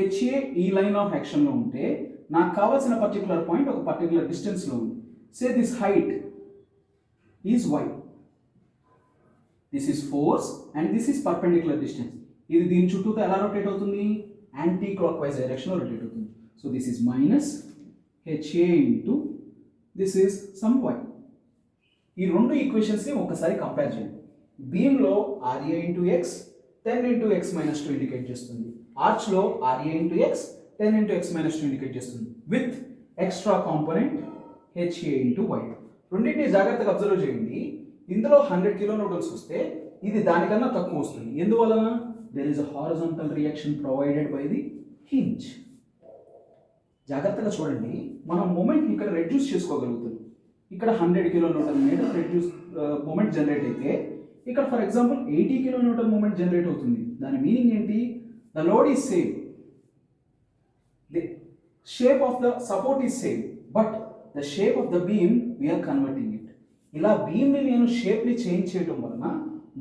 HA ఈ లైన్ ఆఫ్ యాక్షన్లో ఉంటే నాకు కావాల్సిన పర్టికులర్ పాయింట్ ఒక పర్టికులర్ డిస్టెన్స్లో ఉంది. Say this height is y. This is force and this is perpendicular distance. ఇది దీని చుట్టూతో ఎలా రొటేట్ అవుతుంది? యాంటీ క్లాక్ వైజ్ డైరెక్షన్లో రొటేట్ అవుతుంది. So this is minus HA into this is some y. ఈ రెండు ఈక్వేషన్స్ని ఒకసారి కంపేర్ చేయండి. బీమ్లో RA into x 10 into x minus 2 indicate చేస్తుంది. ఆర్చ్లో RA into x 10 into x minus 2 indicate చేస్తుంది with extra component HA into y. రెండింటిని జాగ్రత్తగా అబ్జర్వ్ చేయండి. ఇందులో 100 కిలోన్యూటన్స్ వస్తే ఇది దానికన్నా తక్కువ వస్తుంది. ఎందువలన? There is a horizontal reaction provided by the hinge. జాగ్రత్తగా చూడండి, మనం మూమెంట్ ఇక్కడ రెడ్యూస్ చేసుకోగలుగుతుంది. ఇక్కడ 100 కిలోన్యూటన్ మీద రెడ్యూస్ మూమెంట్ జనరేట్ అయితే ఇక్కడ for example 80 kilonewton moment generate అవుతుంది. దాని మీనింగ్ ఏంటి? The load is same, the shape of the support is same, but the shape of the beam we're converting it. ఇలా బీమ్ని నేను షేప్ని చేంజ్ చేయడం వలన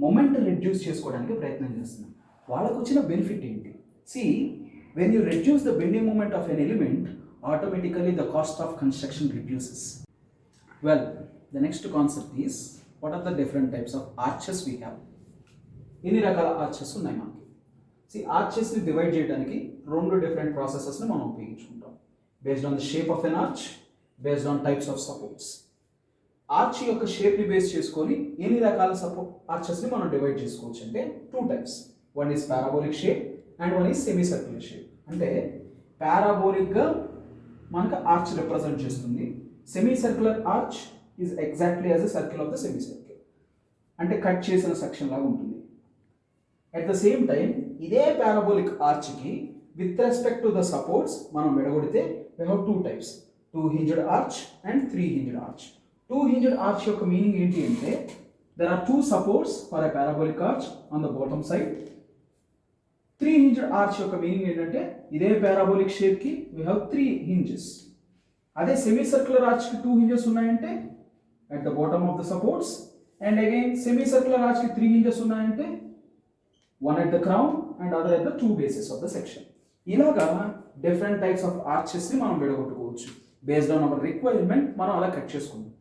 మొమెంట్ రెడ్యూస్ చేసుకోవడానికి ప్రయత్నం చేస్తున్నాను. వాళ్ళకు వచ్చిన బెనిఫిట్ ఏంటి? See, when you reduce the bending moment of an element, automatically the cost of construction reduces. Well, the next concept is what are the different types of arches we have. ఎన్ని రకాల arches ఉన్నాయి మనకి? C, ఆర్చెస్ని divide చేయడానికి 2 different ప్రాసెసెస్ని మనం ఉపయోగించుకుంటాం. Based on the shape of an arch, based on types of supports. Arch యొక్క షేప్ని బేస్ చేసుకొని ఎన్ని రకాల ఆర్చెస్ని మనం డివైడ్ చేసుకోవచ్చు అంటే 2 types. One is parabolic shape and one is semi circular shape. అంటే పారాబోలిక్గా మనకు ఆర్చ్ రిప్రజెంట్ చేస్తుంది. Semi circular arch is exactly as a circle of the semi circle, అంటే కట్ చేసిన సెక్షన్ లాగా ఉంటుంది. అట్ ద సేమ్ టైం ఇదే parabolic ఆర్చ్కి with respect to the supports మనం విడగొడితే we have two types, two hinged arch and three hinged arch. Two hinged arch యొక్క meaning ఏంటి అంటే there are two supports for a parabolic arch on the bottom side. Three hinged arch యొక్క meaning ఏంటంటే ఇదే parabolic shape కి we have three hinges. అదే semi circular arch కి two hinges ఉన్నాయంటే at the bottom of the supports, and again semi circular arch కి three hinges ఉన్నాయంటే one at the crown and other at the two bases of the section. ఇలాగా different types of arches ని మనం విడగొట్టుకోవచ్చు. Based on hour requirement మనం అలా cut చేసుకుందాం.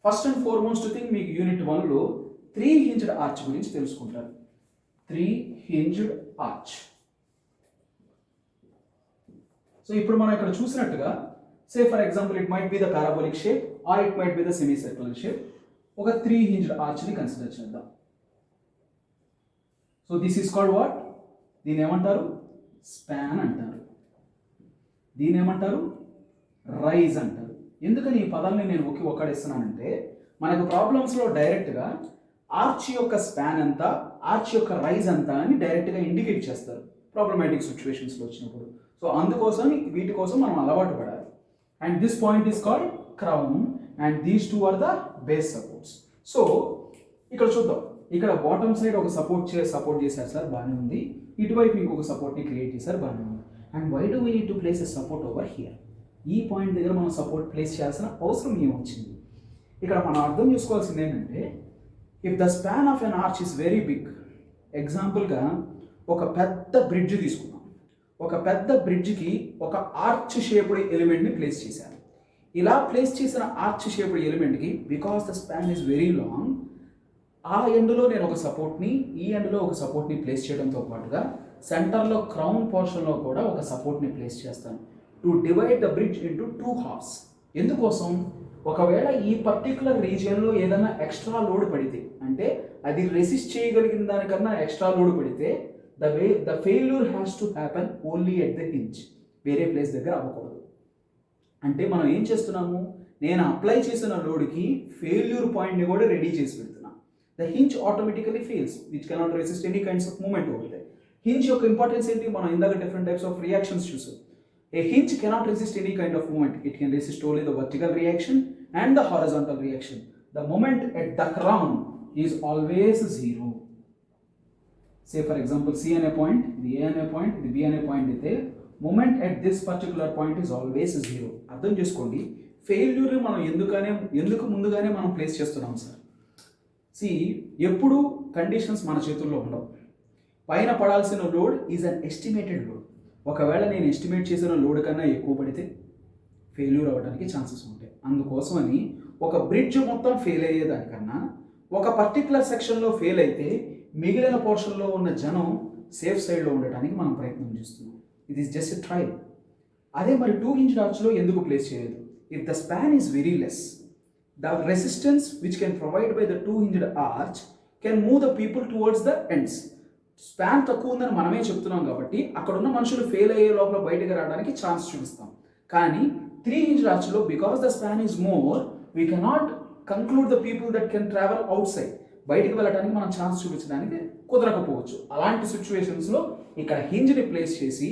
First and foremost thing మీకు unit 1లో three hinged arch గురించి తెలుసుకుంటారు. Three hinged arch. సో ఇప్పుడు మనం ఇక్కడ చూసినట్టుగా say for example it might be the parabolic shape or it might be the semi circular shape. ఒక త్రీ హింజ్డ్ ఆర్చ్ ని consider చేద్దాం. So this is called what? దీని ఏమంటారు? స్పాన్ అంటారు. దీని ఏమంటారు? రైజ్ అంటారు. ఎందుకని ఈ పదాన్ని నేను ఒక్కడేస్తున్నానంటే మనకు ప్రాబ్లమ్స్లో డైరెక్ట్గా ఆర్చ్ యొక్క స్పాన్ ఎంత, ఆర్చ్ యొక్క రైజ్ ఎంత అని డైరెక్ట్గా ఇండికేట్ చేస్తారు ప్రాబ్లమాటిక్ సిచ్యువేషన్స్లో వచ్చినప్పుడు. సో అందుకోసం వీటి కోసం మనం అలవాటు పడాలి. And this point is called crown and these two are the base supports. So ఇక్కడ చూద్దాం. ఇక్కడ బాటమ్ సైడ్ ఒక సపోర్ట్ చేశారు సార్, బాగానే ఉంది. ఇటువైపు ఇంకొక సపోర్ట్ని క్రియేట్ చేశారు, బాగానే ఉంది. And why do we need to place a support over here? ఈ పాయింట్ దగ్గర మనం సపోర్ట్ ప్లేస్ చేయాల్సిన అవసరం ఏమొచ్చింది? ఇక్కడ మనం అర్థం చేసుకోవాల్సింది ఏంటంటే if the span of an arch is very big, ఎగ్జాంపుల్గా ఒక పెద్ద బ్రిడ్జ్ తీసుకున్నాం. ఒక పెద్ద బ్రిడ్జ్కి ఒక ఆర్చ్ షేప్డ్ ఎలిమెంట్ని ప్లేస్ చేశాను. ఇలా ప్లేస్ చేసిన ఆర్చ్ షేప్డ్ ఎలిమెంట్కి because the span is very long, ఆ ఎండ్లో నేను ఒక సపోర్ట్ని, ఈ ఎండ్లో ఒక సపోర్ట్ని ప్లేస్ చేయడంతో పాటుగా సెంటర్లో క్రౌన్ పోర్షన్లో కూడా ఒక సపోర్ట్ని ప్లేస్ చేస్తాను to divide the bridge into two హాఫ్స్. ఎందుకోసం? ఒకవేళ ఈ పర్టికులర్ రీజియన్లో ఏదైనా ఎక్స్ట్రా లోడ్ పడితే, అంటే అది రెసిస్ట్ చేయగలిగిన దానికన్నా ఎక్స్ట్రా లోడ్ పడితే the failure has to happen only at the hinge, వేరే ప్లేస్ దగ్గర అవ్వకూడదు. అంటే మనం ఏం చేస్తున్నాము? నేను అప్లై చేసిన లోడ్కి ఫెయిల్యూర్ పాయింట్ని కూడా రెడీ చేసి పెడుతున్నాను. The hinge automatically fails, which cannot resist any kinds of movement over there. Hinge యొక్క ఇంపార్టెన్స్ ఏంటి? మనం ఇందాక డిఫరెంట్ టైప్స్ ఆఫ్ రియాక్షన్స్ చూసాం. A hinge cannot resist any kind of movement. It can resist only the vertical reaction and the horizontal reaction. The moment at the crown is always zero. Say for example, C అనే point, ఇది A అనే point, ఇది B అనే point అయితే moment at this particular point is always zero. అర్థం చేసుకోండి, failure మనం ఎందుకు ముందుగానే మనం ప్లేస్ చేస్తున్నాం సార్. ఎప్పుడు కండిషన్స్ మన చేతుల్లో ఉండవు. పైన పడాల్సిన load is an estimated load. ఒకవేళ నేను ఎస్టిమేట్ చేసిన లోడ్ కన్నా ఎక్కువ పడితే ఫెయిల్యూర్ అవ్వడానికి ఛాన్సెస్ ఉంటాయి. అందుకోసమని ఒక బ్రిడ్జ్ మొత్తం ఫెయిల్ అయ్యేదానికన్నా ఒక పర్టికులర్ సెక్షన్లో ఫెయిల్ అయితే మిగిలిన పోర్షన్లో ఉన్న జనం సేఫ్ సైడ్లో ఉండటానికి మనం ప్రయత్నం చేస్తున్నాం. It is just a trial. అదే మరి టూ హింజ్డ్ ఆర్చ్లో ఎందుకు ప్లేస్ చేయలేదు? If the span is very less, the resistance which can provide by the two hinged arch can move the people towards the ends. Span తక్కువ ఉందని మనమే చెప్తున్నాం కాబట్టి అక్కడ ఉన్న మనుషులు ఫెయిల్ అయ్యే లోపల బయటకు రావడానికి ఛాన్స్ చూపిస్తాం. కానీ త్రీ హింజ్డ్ ఆర్చ్లో because the span is more, we cannot conclude the people that can travel outside. బయటకు వెళ్ళడానికి మనం ఛాన్స్ చూపించడానికి కుదరకపోవచ్చు. అలాంటి సిచ్యువేషన్స్లో ఇక్కడ హింజ్ని ప్లేస్ చేసి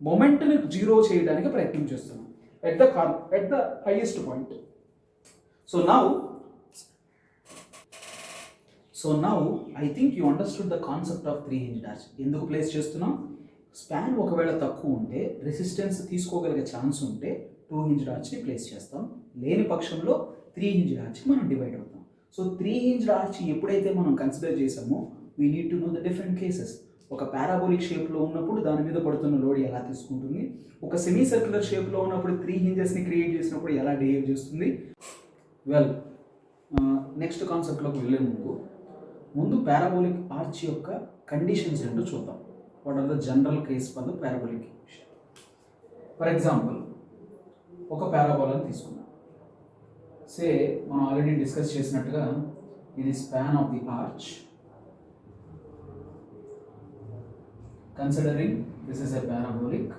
మొమెంట్ని జీరో చేయడానికి ప్రయత్నం చేస్తున్నాం at the highest point. So now I think you understood the concept of three hinged arch. ఎందుకు ప్లేస్ చేస్తున్నాం? స్పాన్ ఒకవేళ తక్కువ ఉంటే, రెసిస్టెన్స్ తీసుకోగలిగే ఛాన్స్ ఉంటే టూ హింజ్డ్ ఆర్చ్ని ప్లేస్ చేస్తాం. లేని పక్షంలో త్రీ హింజ్డ్ ఆర్చ్కి మనం డివైడ్ అవుతాం. సో త్రీ హింజ్డ్ ఆర్చ్ ఎప్పుడైతే మనం కన్సిడర్ చేసామో we need to know the different cases. ఒక పారాబోలిక్ షేప్లో ఉన్నప్పుడు దాని మీద పడుతున్న లోడ్ ఎలా తీసుకుంటుంది, ఒక సెమీ సర్క్యులర్ షేప్లో ఉన్నప్పుడు త్రీ హింజెస్ని క్రియేట్ చేసినప్పుడు ఎలా బిహేవ్ చేస్తుంది. వెల్, నెక్స్ట్ కాన్సెప్ట్లోకి వెళ్ళే ముందు పారాబోలిక్ ఆర్చ్ యొక్క కండిషన్స్ ఏంటో చూద్దాం. What are the general case for the parabolic. For example, ఒక పారాబోలాని తీసుకున్నాం. సే మనం ఆల్రెడీ డిస్కస్ చేసినట్టుగా ఇది span of the arch. Considering this is a parabolic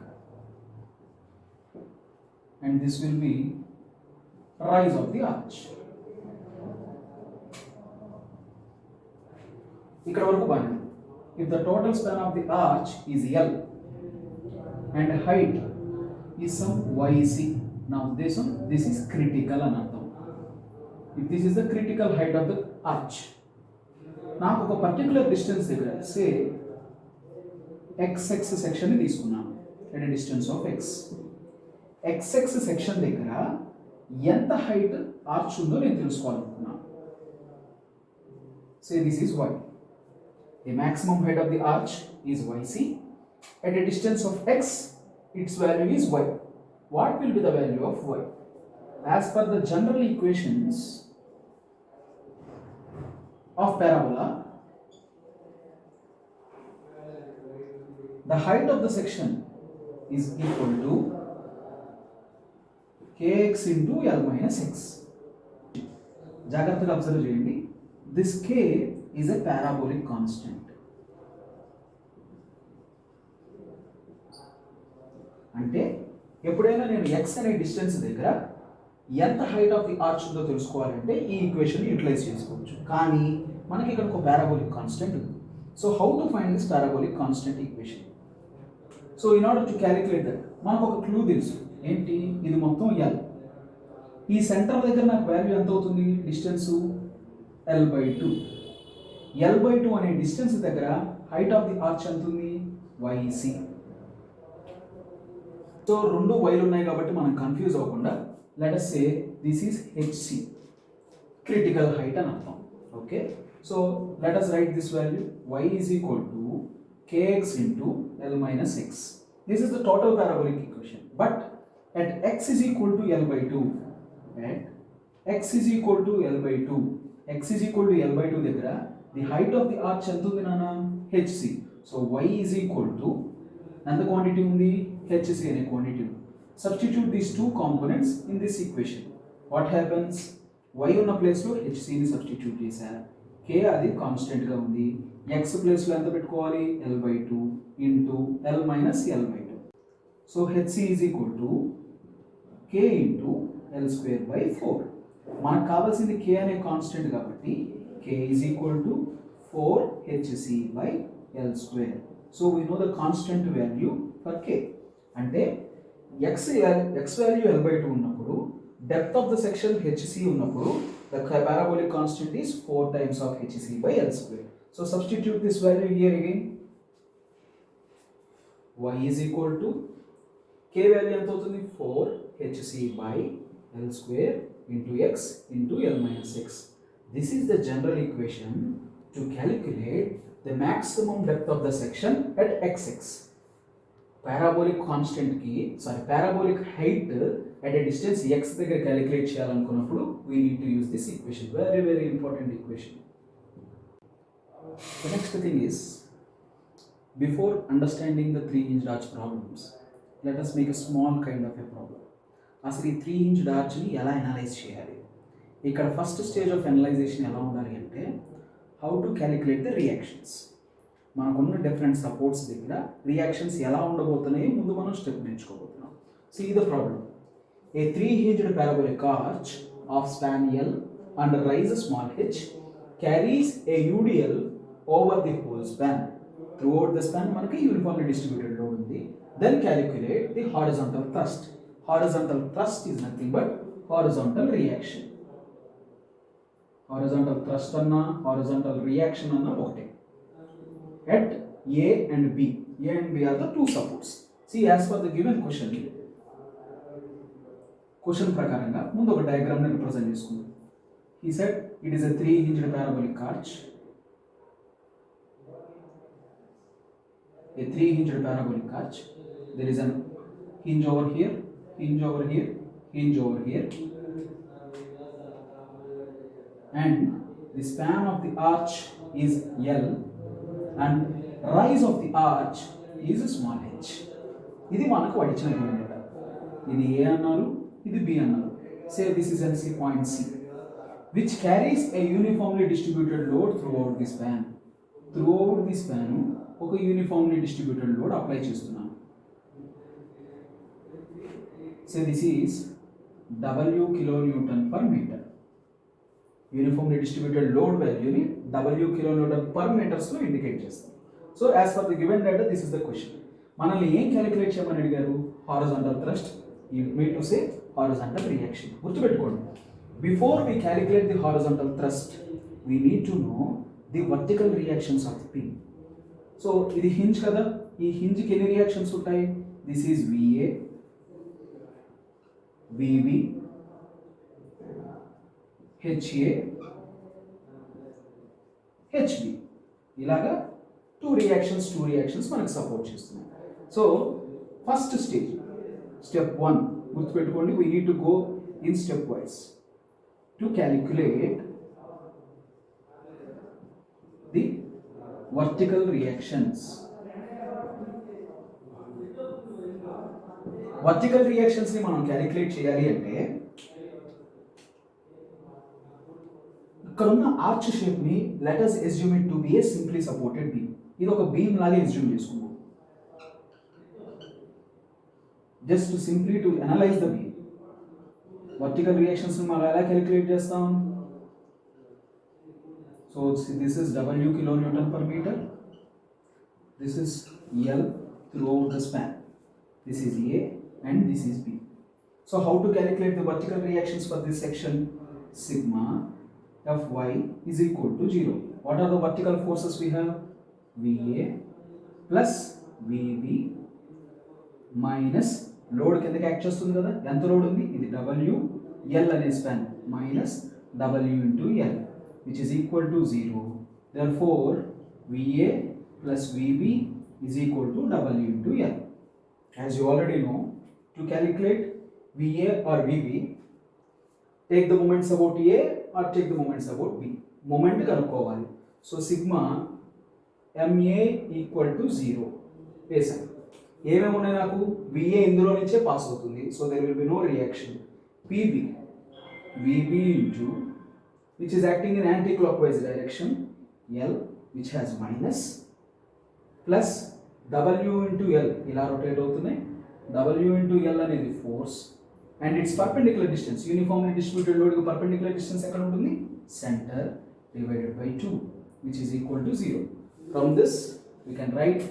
and this will be rise of the arch. ఇక్కడ వరకు బాగుంది. If the total span of the arch is L and height is some yc. నా ఉద్దేశం this is critical అని అర్థం. if this is the critical height of the arch, నాకు ఒక particular distance దగ్గర సే xx సెక్షన్ ని తీసుకున్నాను at a distance of x. xx section దగ్గర ఎంత హైట్ ఆర్చ్ ఉందో నేను తెలుసుకోవాలనుకున్నాను. Say this is y. The maximum height of the arch is yc. At a distance of x, its value is y. What will be the value of y? As per the general equations of parabola, the height of the section is equal to kx into l minus x. జాగ్రత్తగా observe చేయండి. This k is a parabolic constant. అంటే ఎప్పుడైనా నేను x అనే distance దగ్గర ఎంత height of the arch ఉందో తెలుసుకోవాలంటే ఈ ఈక్వేషన్ యూటిలైజ్ చేసుకోవచ్చు. కానీ మనకి ఇక్కడ ఒక పారాబోలిక్ కాన్స్టెంట్ ఉంది. So how to find this parabolic constant equation? So in order to calculate that మనకు ఒక క్లూ తెలుసు. ఏంటి? ఇది మొత్తం l. ఈ సెంటర్ దగ్గర నాకు వాల్యూ ఎంత అవుతుంది? Distance l/2. l/2 అనే డిస్టెన్స్ దగ్గర హైట్ ఆఫ్ ది ఆర్చ్ ఎంత ఉంది? yc. సో రెండు వైలు ఉన్నాయి కాబట్టి మనం కన్ఫ్యూజ్ అవ్వకుండా let us say this is hc, critical height అని అర్థం. Okay, so let us write this value. y is equal to kx into l minus x. This is the total parabolic equation. But at x is equal to l/2, at x is equal to l/2, x is equal to l/2 దగ్గర the height of the arch ఎంత ఉంది నాన్న? hc. So y is equal to ఎంత quantity ఉంది? hc అనే quantity. Substitute these two components in this equation. What happens? y ఉన్న place లో hc ని సబ్స్టిట్యూట్ చేశారు. k అది కాన్స్టెంట్ గా ఉంది. x ప్లేస్ లో ఎంత పెట్టుకోవాలి? l/2 into l minus l/2. So hc is equal to k into l square by 4. మనకు కావాల్సింది k అనే కాన్స్టెంట్ కాబట్టి k is equal to 4 hc by l square. So we know the constant value for k. అంటే x value l/2 ఉన్నప్పుడు depth of the section hc ఉన్నప్పుడు the parabolic constant is 4 times of hc by l square. So substitute this value here again. y is equal to k value ఎంత అవుతుంది? 4 hc by l square into x into l minus x. This is the general equation to calculate the maximum depth of the section at xx. Parabolic constant ki, parabolic height at a distance x దగ్గర calculate చేయాలనుకున్నప్పుడు we need to use this equation. Very very important equation. The next thing is, before understanding the 3-inch arch problems, let us make a small kind of a problem. అసలు ఈ 3-inch arch ని ఎలా analyse చేయాలి? ఇక్కడ first stage of analysation ఎలా ఉండాలి అంటే how to calculate the reactions. మనకున్న డిఫరెంట్ సపోర్ట్స్ దగ్గర రియాక్షన్స్ ఎలా ఉండబోతున్నాయి ముందు మనం స్టెప్ నేర్చుకోబోతున్నాం. See the problem. A 3-hinged parabolic arch of span L and rise small h carries a UDL over the whole span. Throughout the span మనకి uniformly distributed load ఉంది. Then calculate the horizontal thrust. Horizontal thrust is nothing but horizontal reaction. Horizontal thrust అన్నా horizontal reaction అన్నా ఒకటే. At A and B. A and B are the two supports. See, as per the given question ప్రకారంగా ముందు ఒక diagram ని represent చేసుకుందాం. He said it is a 3-hinged parabolic arch. A 3-hinged parabolic arch. There is a hinge over here, hinge over here, hinge over here, and the span of the arch is L and rise of the arch is small h. ఇది మనకు అడిచిన unit. ఇది A అన్నారు, ఇది B అన్నారు. Say this is NC point C which carries a uniformly distributed load throughout the span. Throughout the span ఒక uniformly distributed load apply చేస్తున్నాను. Say this is W kilonewton per meter. Uniformly distributed load value ni W kilonewton per meters లో indicate చేస్తాం. So as per the given data, this is the question. మనల్ని ఏం calculate చేయమని అడిగారు? Horizontal thrust. You need to say horizontal reaction. గుర్తుపెట్టుకోండి, before we calculate the horizontal thrust we need to know the vertical reactions of the pin. So ఇది hinge కదా, ఈ హింజ్కి ఎన్ని రియాక్షన్స్ ఉంటాయి? This is VA, VB, HA, HB. ఇలాగా two reactions మనకు support చేస్తున్నాయి. సో ఫస్ట్ స్టేజ్, స్టెప్ 1 గుర్తుపెట్టుకోండి, we need to go in step wise to calculate the vertical reactions. Vertical రియాక్షన్స్ని మనం క్యాలిక్యులేట్ చేయాలి అంటే ఇక్కడ ఉన్న ఆర్చ్ షేప్ని let us assume it to be a simply supported beam. ఇది ఒక బీమ్ లాగే అస్యూమ్ చేసుకుందాం. Just simply to analyse the beam. Vertical reactions మనం ఎలా క్యాలిక్యులేట్ చేస్తాం? So this is W kilonewton per meter, this is L throughout the span, this is A and this is B. So how to calculate the vertical reactions for this section? Sigma Fy is equal to 0. What are the vertical forces we have? VA plus VB minus load కిందకి act చేస్తుంది కదా, ఎంత load ఉంది? ఇది W, L అనే span minus W into L which is equal to 0. Therefore VA plus VB is equal to W into L. As you already know, to calculate VA or VB, take the moments about A or take the moments about B. Moment కనుక్కోవాలి. So sigma MA equal to 0 వేసాను. ఏమేమి ఉన్నాయి నాకు? VA ఇందులో నుంచే pass అవుతుంది, so there will be no reaction. PB VB into which is acting in anti-clockwise direction, L which has minus plus W into L ఇలా rotate అవుతున్నాయి. W into L అనేది force and its perpendicular distance, uniformly distributed load కి perpendicular distance ఎక్కడ ఉంటుంది? Center divided by 2 which is equal to 0. From this we can write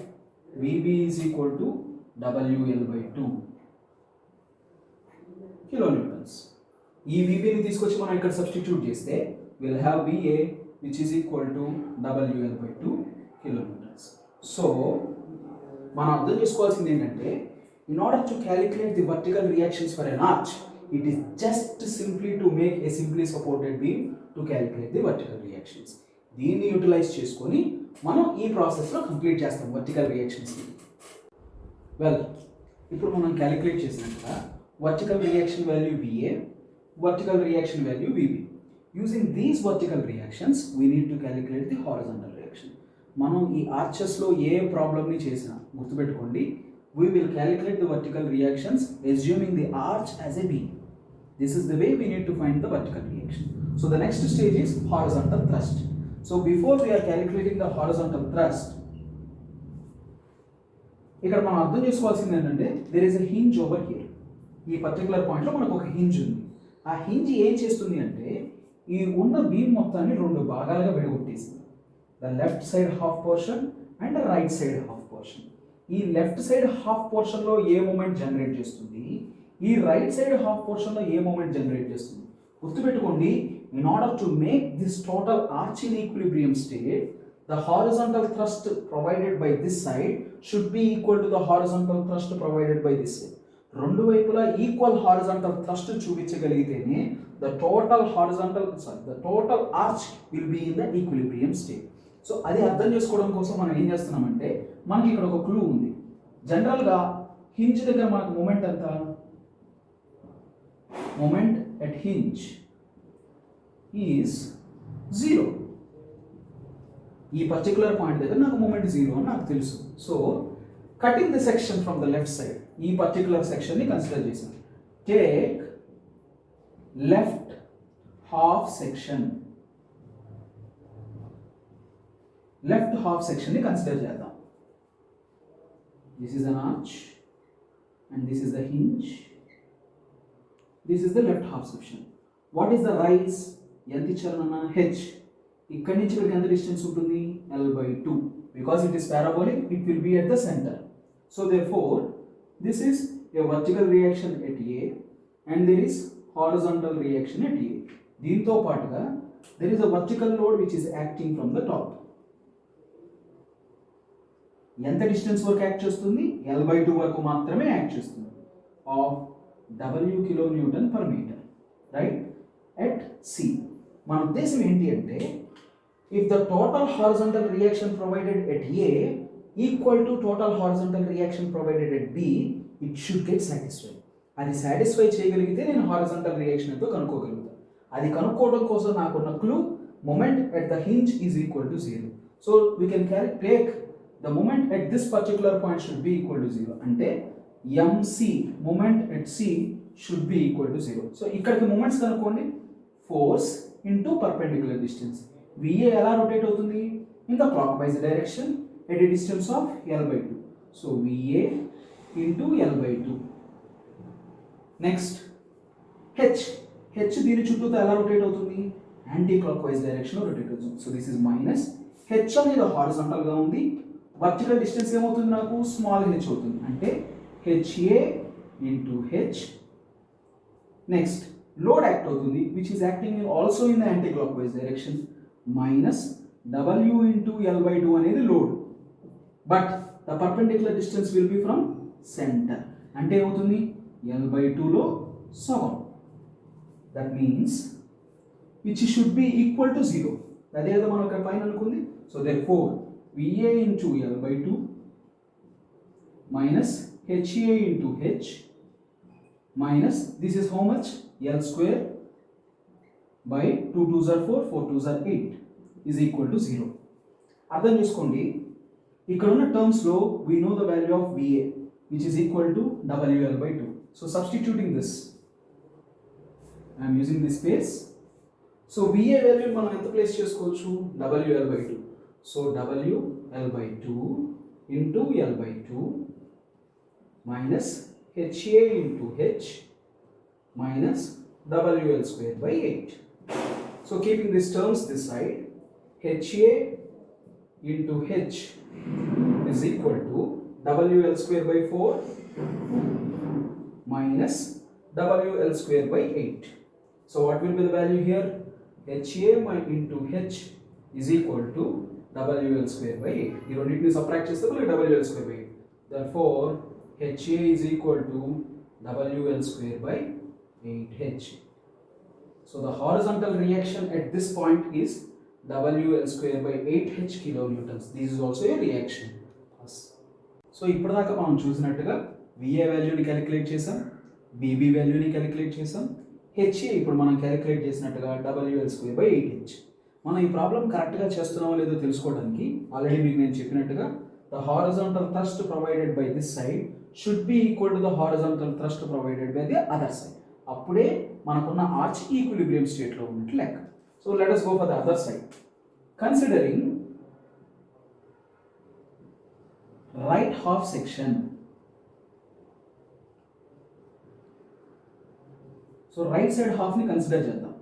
VB is equal to WL by 2 kilonewtons. ఈ VB ని తీసుకొచ్చి మనం ఇక్కడ substitute చేస్తే we'll have VA which is equal to WL by 2 kilonewtons. So మనం అర్థం చేసుకోవాల్సింది ఏంటంటే, in order to calculate the vertical reactions for an arch, it is just simply to make a simply supported beam to calculate the vertical reactions. దీన్ని utilise చేసుకొని మనం ఈ ప్రాసెస్లో complete చేస్తాం వర్టికల్ రియాక్షన్స్ని. వెల్, ఇప్పుడు మనం క్యాలిక్యులేట్ చేసినట్టుగా vertical reaction value VA, vertical reaction value VB. Using these vertical reactions we need to calculate the horizontal reaction. మనం ఈ ఆర్చెస్లో ఏ ప్రాబ్లమ్ని చేసినా గుర్తుపెట్టుకోండి, we will calculate the vertical reactions assuming the arch as a beam. This is the way we need to find the vertical reaction. So the next stage is horizontal thrust. So before we are calculating the horizontal thrust, ఇక్కడ మనం అర్థం చేసుకోవాల్సింది ఏంటంటే, there is a hinge over here. ఈ particular పాయింట్లో మనకు ఒక hinge ఉంది. ఆ హింజ్ ఏం చేస్తుంది అంటే, ఈ ఉన్న బీమ్ మొత్తాన్ని రెండు భాగాలుగా విడగొట్టేసింది. The left side half portion and the right side half portion. ఈ లెఫ్ట్ సైడ్ హాఫ్ పోర్షన్లో ఏ మూమెంట్ జనరేట్ చేస్తుంది, ఈ రైట్ సైడ్ హాఫ్ పోర్షన్లో ఏ మూమెంట్ జనరేట్ చేస్తుంది. గుర్తుపెట్టుకోండి, in order to make this total arch in equilibrium state, the horizontal thrust provided by this side should be equal to the horizontal thrust provided by this side. రెండు వైపులా equal horizontal thrust చూపించగలిగితేనే the total arch will be in the equilibrium state. So అది అర్థం చేసుకోవడం కోసం మనం ఏం చేస్తున్నామంటే, మనకి ఇక్కడ ఒక క్లూ ఉంది. జనరల్గా హింజ్ దగ్గర మనకు మూమెంట్ ఎంత? Moment at hinge is 0. ఈ పర్టికులర్ పాయింట్ దగ్గర నాకు మూమెంట్ 0 అని నాకు తెలుసు. So cutting the section from the left side, ఈ పర్టికులర్ సెక్షన్ని కన్సిడర్ చేశాను. Take left half section, left half సెక్షన్ని కన్సిడర్ చేద్దాం. This is an arch and this is the hinge, this is the left half section. What is the rise? ఎంత ఇచ్చారన్న? H. ఇక్కడి నుంచి వీళ్ళకి ఎంత డిస్టెన్స్ ఉంటుంది? L by 2. Because it is parabolic, it will B at the centre. So therefore this is a vertical reaction at A and there is horizontal reaction at A. దీంతో పాటుగా there is a vertical load which is acting from the top. ఎంత distance వరకు act చేస్తుంది? L/2 వరకు మాత్రమే act చేస్తుంది of W kN/meter, right, at C. మన ఉద్దేశం ఏంటి అంటే if the total horizontal reaction provided at A equal to total horizontal reaction provided at B, it should get satisfied. అది సాటిస్ఫై చేయగలిగితే నేను హారిజాంటల్ రియాక్షన్ ఎంతో కనుక్కోగలుగుతాను. అది కనుక్కోవడం కోసం నాకున్న clue moment at the hinge is equal to 0. So we can take the moment at this particular point should be equal to 0. అంటే MC moment at C should be equal to 0. So ఇక్కడికి moments కనుక్కోండి, force into perpendicular distance. VA ఎలా rotate అవుతుంది? In the clockwise direction at a distance of L/2. So VA into L/2. Next H దీని చుట్టూతో ఎలా rotate అవుతుంది? Anticlockwise direction లో rotate అవుతుంది. So this is minus H అనేది horizontal గా ఉంది, వర్టికల్ డిస్టెన్స్ ఏమవుతుంది నాకు? స్మాల్ h అవుతుంది. అంటే HA into H. Next load act అవుతుంది which is acting also in the anticlockwise direction, minus W into L/2 అనేది load, but the perpendicular distance will be from centre. అంటే ఏమవుతుంది? L/2 లో సగం. That means which should be equal to 0. అదే కదా మనం ఇక్కడ పైన అనుకుంది. So therefore VA into L/2 minus HA into H minus this is how much? L square by 2 2s are 4, 4 2s are 8 is equal to 0. అర్థం చేసుకోండి, ఇక్కడ ఉన్న టర్మ్స్ లో we know the value of VA which is equal to WL/2. So substituting this, I am using this space. So VA value మనం ఎంత place చేసుకోవచ్చు? WL/2. So WL/2 into L/2 minus HA into H minus WL square by 8. So keeping these terms this side, HA into H is equal to WL square by 4 minus WL square by 8. So what will be the value here? HA into H is equal to WL square by 8. You don't need to subtract just the WL square by 8. Therefore, HA is equal to WL square by 8H. So the horizontal reaction at this point is WL square by 8H kilonewtons. This is also a reaction. So ఇప్పటిదాకా మనం చూసినట్టుగా VA వాల్యూని calculate చేసాం, BB వాల్యూని calculate చేసాం, HA ఇప్పుడు మనం calculate చేసినట్టుగా WL square by 8H. మనం ఈ ప్రాబ్లం కరెక్ట్గా చేస్తున్నామో లేదో తెలుసుకోవడానికి ఆల్రెడీ మీకు నేను చెప్పినట్టుగా the horizontal thrust provided by this side should be equal to the horizontal thrust provided by the other side. అప్పుడే మనకున్న ఆర్చ్ ఈక్విలిబ్రియం స్టేట్లో ఉన్నట్టు లెక్క. So let us go for the other side. Considering right half section. So right side half ni consider చేద్దాం.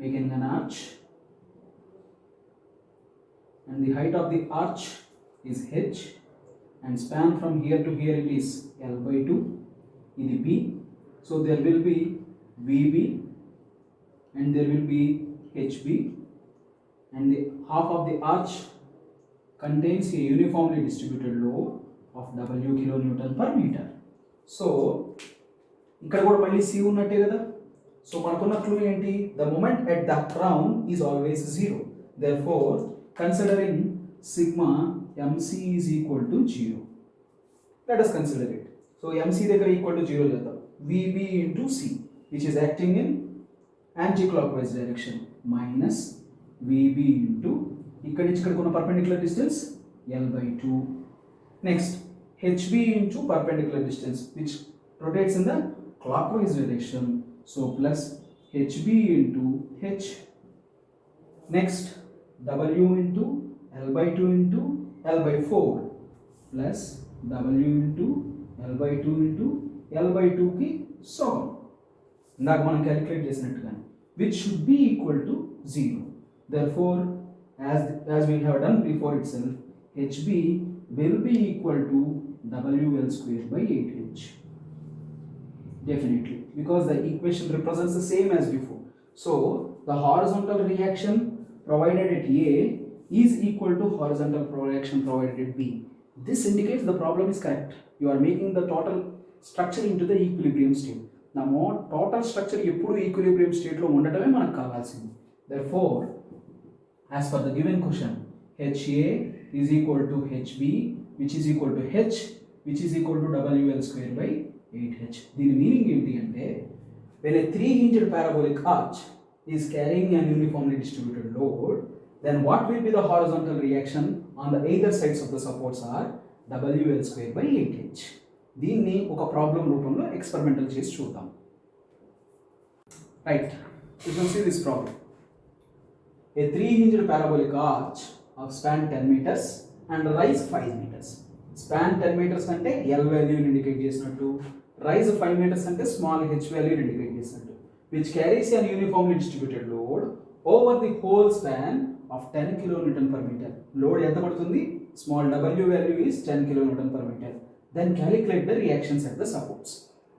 Making an arch and the height of the arch is H and span from here to here it is L/2. ఇది B. So there will be VB and there will be HB and the half of the arch contains a uniformly distributed load of W kN/meter. So ఇక్కడ కూడా మళ్ళీ C ఉన్నట్టే కదా. So మనకున్న clue ఏంటి? The moment at the crown is always 0. Therefore considering sigma MC is equal to 0. Let us consider it. So MC దగ్గర equal to 0 చేద్దాం. VB into C which is acting in anti-clockwise direction minus VB into ఇక్కడ నుంచి ఇక్కడికి ఉన్న perpendicular distance L/2. Next HB into perpendicular distance which rotates in the clockwise direction. So plus HB into H. Next W into L/2 into L/4 plus W into L/2 into L/2 కి సగం ఇందాక మనం calculate చేసినట్టుగానే which should be equal to 0. Therefore as we have done before itself, HB will be equal to WL square by 8H. Definitely, because the equation represents the same as before. So the horizontal reaction provided at A is equal to horizontal reaction provided at B. This indicates the problem is correct. You are making the total structure into the equilibrium state. Now total structure ఎప్పుడు equilibrium state లో ఉండటమే మనకు కావాల్సింది. Therefore, as per the given question, HA is equal to HB, which is equal to H, which is equal to WL square by 8H. దీని meaning ఏంటి అంటే, when a 3-hinged parabolic arch is carrying an uniformly distributed load, then what will be the horizontal reaction on the either sides of the supports are WL square by 8H. దీన్ని ఒక problem రూపంలో experimental చేసి చూద్దాం. Right, you can see this problem. A 3-hinged parabolic arch of span 10 meters and rise 5 meters. Span 10 meters అంటే L వాల్యూని indicate చేసినట్టు, rise 5 meters అంటే small h వాల్యూని ఇండికేట్ చేసినట్టు, which carries an uniformly distributed load over the whole span of 10 kilonewton per meter. Load ఎంత పడుతుంది? Small w value is 10 kilonewton per meter. Then calculate the reactions at the supports.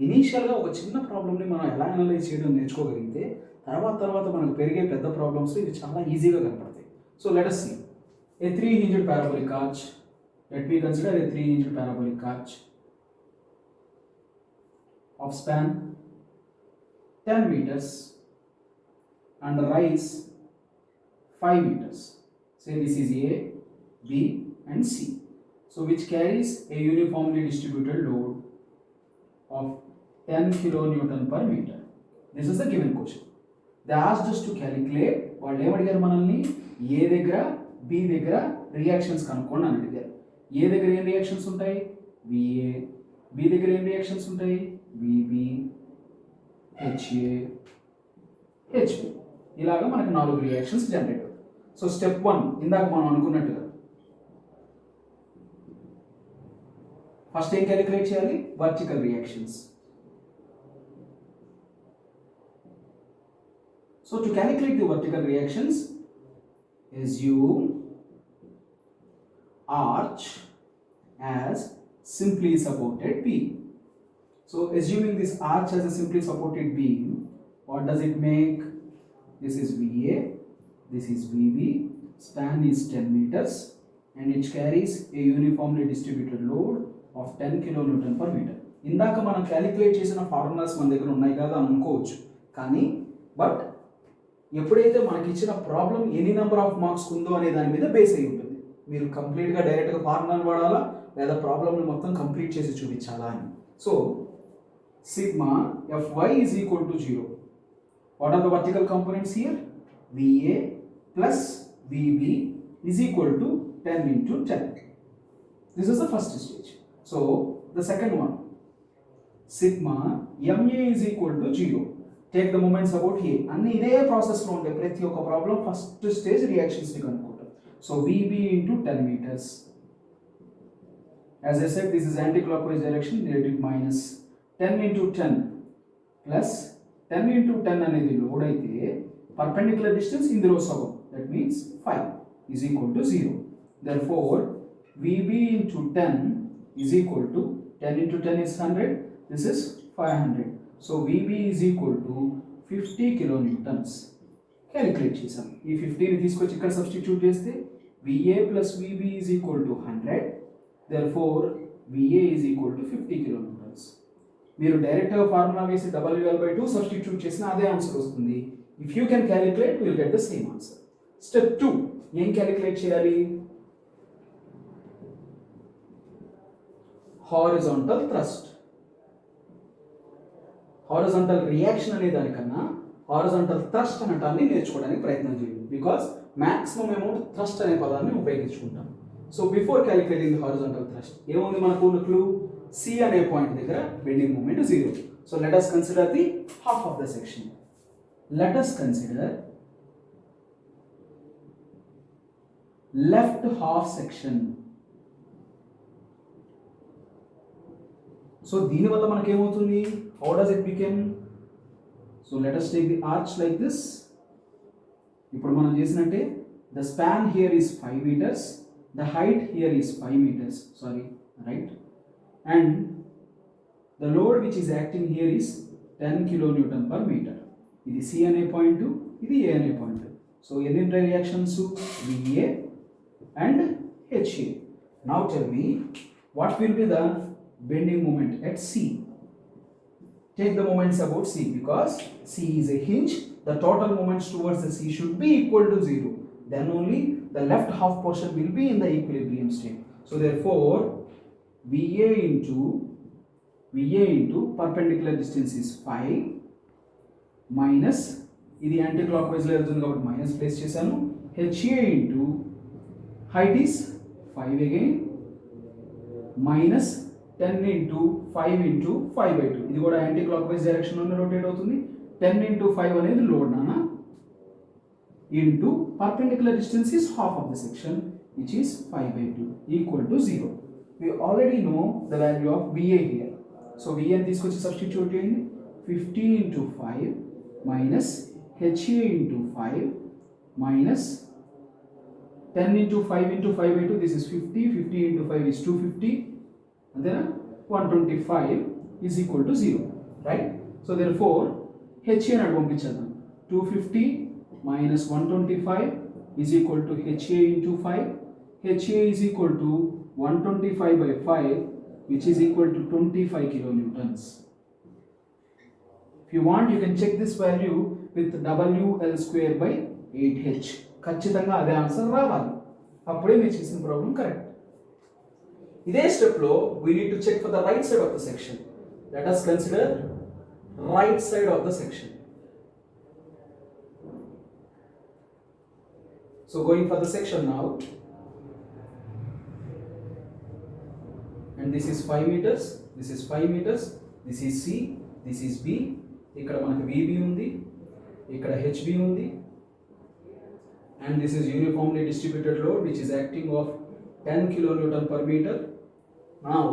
ఇనీషియల్గా ఒక చిన్న ప్రాబ్లమ్ని మనం ఎలా అనలైజ్ చేయడం నేర్చుకోగలిగితే తర్వాత మనకు పెరిగే పెద్ద ప్రాబ్లమ్స్ ఇవి చాలా ఈజీగా కనపడతాయి. So let us see a 3-hinged parabolic arch. Let me consider a 3-hinged parabolic arch of span 10 meters and rise 5 meters. Say this is A, B and C. So which carries a uniformly distributed load of 10 kilonewton per meter. This is the given question. They asked us to calculate, వాళ్ళు ఏమడిగారు మనల్ని, ఏ దగ్గర B దగ్గర reactions కనుక్కోండి అని అడిగారు. ఏ దగ్గర ఏం reactions ఉంటాయి? విఏ. బి దగ్గర ఏం రియాక్షన్స్ ఉంటాయి? VB, HA, HB. ఇలాగా మనకు 4 రియాక్షన్స్ జనరేట్ అవుతాయి. సో స్టెప్ 1 ఇందాక మనం అనుకున్నట్టుగా ఫస్ట్ ఏం క్యాలిక్యులేట్ చేయాలి? Vertical reactions. So to calculate the vertical reactions, assume arch as simply supported beam. So assuming this arch as a simply supported beam, what does it make? This is VA, this is VB, span is 10 meters and it carries a uniformly distributed load of 10 kilonewton per meter. ఇందాక మనం calculate చేసిన formulas మన దగ్గర ఉన్నాయి కదా అని అనుకోవచ్చు, కానీ బట్ ఎప్పుడైతే మనకి ఇచ్చిన ప్రాబ్లం ఎన్ని నెంబర్ ఆఫ్ మార్క్స్ ఉందో అనే దాని మీద బేస్ అయి ఉంటుంది. మీరు కంప్లీట్గా డైరెక్ట్గా ఫార్ములాని వాడాలా లేదా ప్రాబ్లమ్ని మొత్తం కంప్లీట్ చేసి చూపించాలా అని. So sigma Fy is equal to 0. What are the vertical components here? VA plus VB is equal to 10 into 10. This is the first stage. So the second one, sigma MA is equal to 0. Take the moments about A. అన్ని ఇదే ప్రాసెస్లో ఉండే ప్రతి ఒక్క problem first stage రియాక్షన్స్ని కనుక్కుంటాం. So VB into 10 meters. As I said, this is anti-clockwise direction, negative minus 10 into 10 plus 10 into 10 అనేది load అయితే పర్పెండిక్యులర్ డిస్టెన్స్ ఇందులో సగం, that means 5 is equal to 0. Therefore, VB into 10 is equal to 10 into 10 is 100. This is 500. So VB is equal to 50 kilonewtons. Calculate చేసాం. ఈ 50ని తీసుకొచ్చి ఇక్కడ substitute చేస్తే VA plus VB is equal to 100. Therefore, VA is equal to 50 kilonewtons. మీరు డైరెక్ట్గా formula వేసి WL/2 substitute చేసినా అదే ఆన్సర్ వస్తుంది. If you can calculate will get the same answer. Step 2 ఏం క్యాలిక్యులేట్ చేయాలి? Horizontal thrust. హారిజాంటల్ రియాక్షన్ అనే దానికన్నా హారిజాంటల్ థ్రస్ట్ అనటాన్ని నేర్చుకోవడానికి ప్రయత్నం చేయండి. బికాస్ మ్యాక్సిమం అమౌంట్ థ్రస్ట్ అనే పదాన్ని ఉపయోగించుకుంటాం. So before calculating the horizontal thrust ఏముంది మనకు క్లూ? C అనే పాయింట్ దగ్గర bending moment 0. So let us consider the half of the section. Let us consider left half section. So దీనివల్ల మనకేమవుతుంది? How does it become? So let us take the arch like this. ఇప్పుడు మనం చేసినట్టే the span here is 5 meters, the height here is 5 meters, sorry right. and the load which is acting here is 10 kilonewton per meter. ఇది C అనే point, ఇది A అనే point. So ఎన్ని ఉంటాయి reactions? VA and HA. Now tell me what will be the bending moment at C. Take the moments about C because C is a hinge. The total moments towards the C should be equal to 0. Then only the left half portion will be in the equilibrium state. So therefore VA into perpendicular distance is 5 minus, ఇది anti clock wise లో వెళ్తుంది కాబట్టి minus place చేశాను, HA into height is 5 again minus 10 into 5 into 5/2. ఇది కూడా anti clock wise direction లోనే rotate అవుతుంది. 10 into 5 అనేది లోడ్ నానా, into perpendicular distance is half of the section which is 5/2 equal to 0. We already know the value of VA here. So VA తీసుకొచ్చి substitute చేయండి. 50 into 5 minus HA into 5 minus 10 into 5 into 5/2. This is 50. 50 into 5 is 250. And then 125 is equal to 0. Right? So therefore HA not పంపించేద్దాం. 250 minus 125 is equal to HA into 5. HA is equal to 125 by 5, which is equal to 25 kilonewtons. If you want, you can check this value with WL square by 8H. ఖచ్చితంగా అదే answer రావాలి, అప్పుడే మీరు చేసిన problem correct. ఇదే step లో we need to check for the right side of the section. Let us consider right side of the section. So going for the section now, and this is 5 meters, this is 5 meters, this is C, this is B. ఇక్కడ మనకు VB ఉంది, ఇక్కడ HB ఉంది, and this is uniformly distributed load which is acting of 10 kilonewton per meter. Now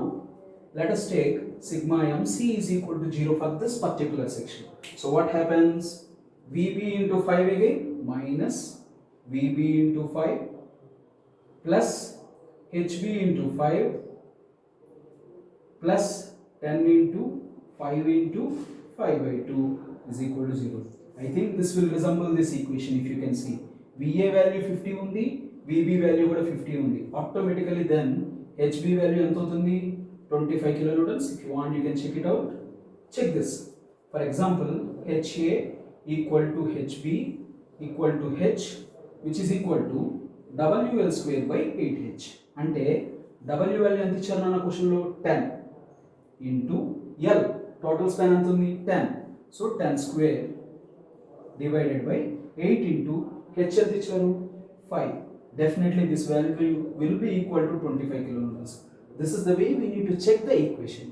let us take sigma m C is equal to 0 for this particular section. So what happens? VB into 5 again minus VB into 5 plus HB into 5 plus 10 into 5 into 5/2 is equal to 0. I think this will resemble this equation. If you can see, VA value 50 undi, VB value kuda 50 undi. Automatically then HB value ఎంత అవుతుంది? 25 kilonewtons. If you want, you can check it out. Check this. For example, HA equal to HB equal to H, which is equal to WL square by 8H. అంటే W value ఎంత ఇచ్చారు నా question లో? 10 into L, total span ఎంత ఉంది? 10. So 10 square divided by 8 into H ఎంత ఇచ్చారు? 5. Definitely this value will be equal to 25 kilonewtons. This is the way we need to check the equation.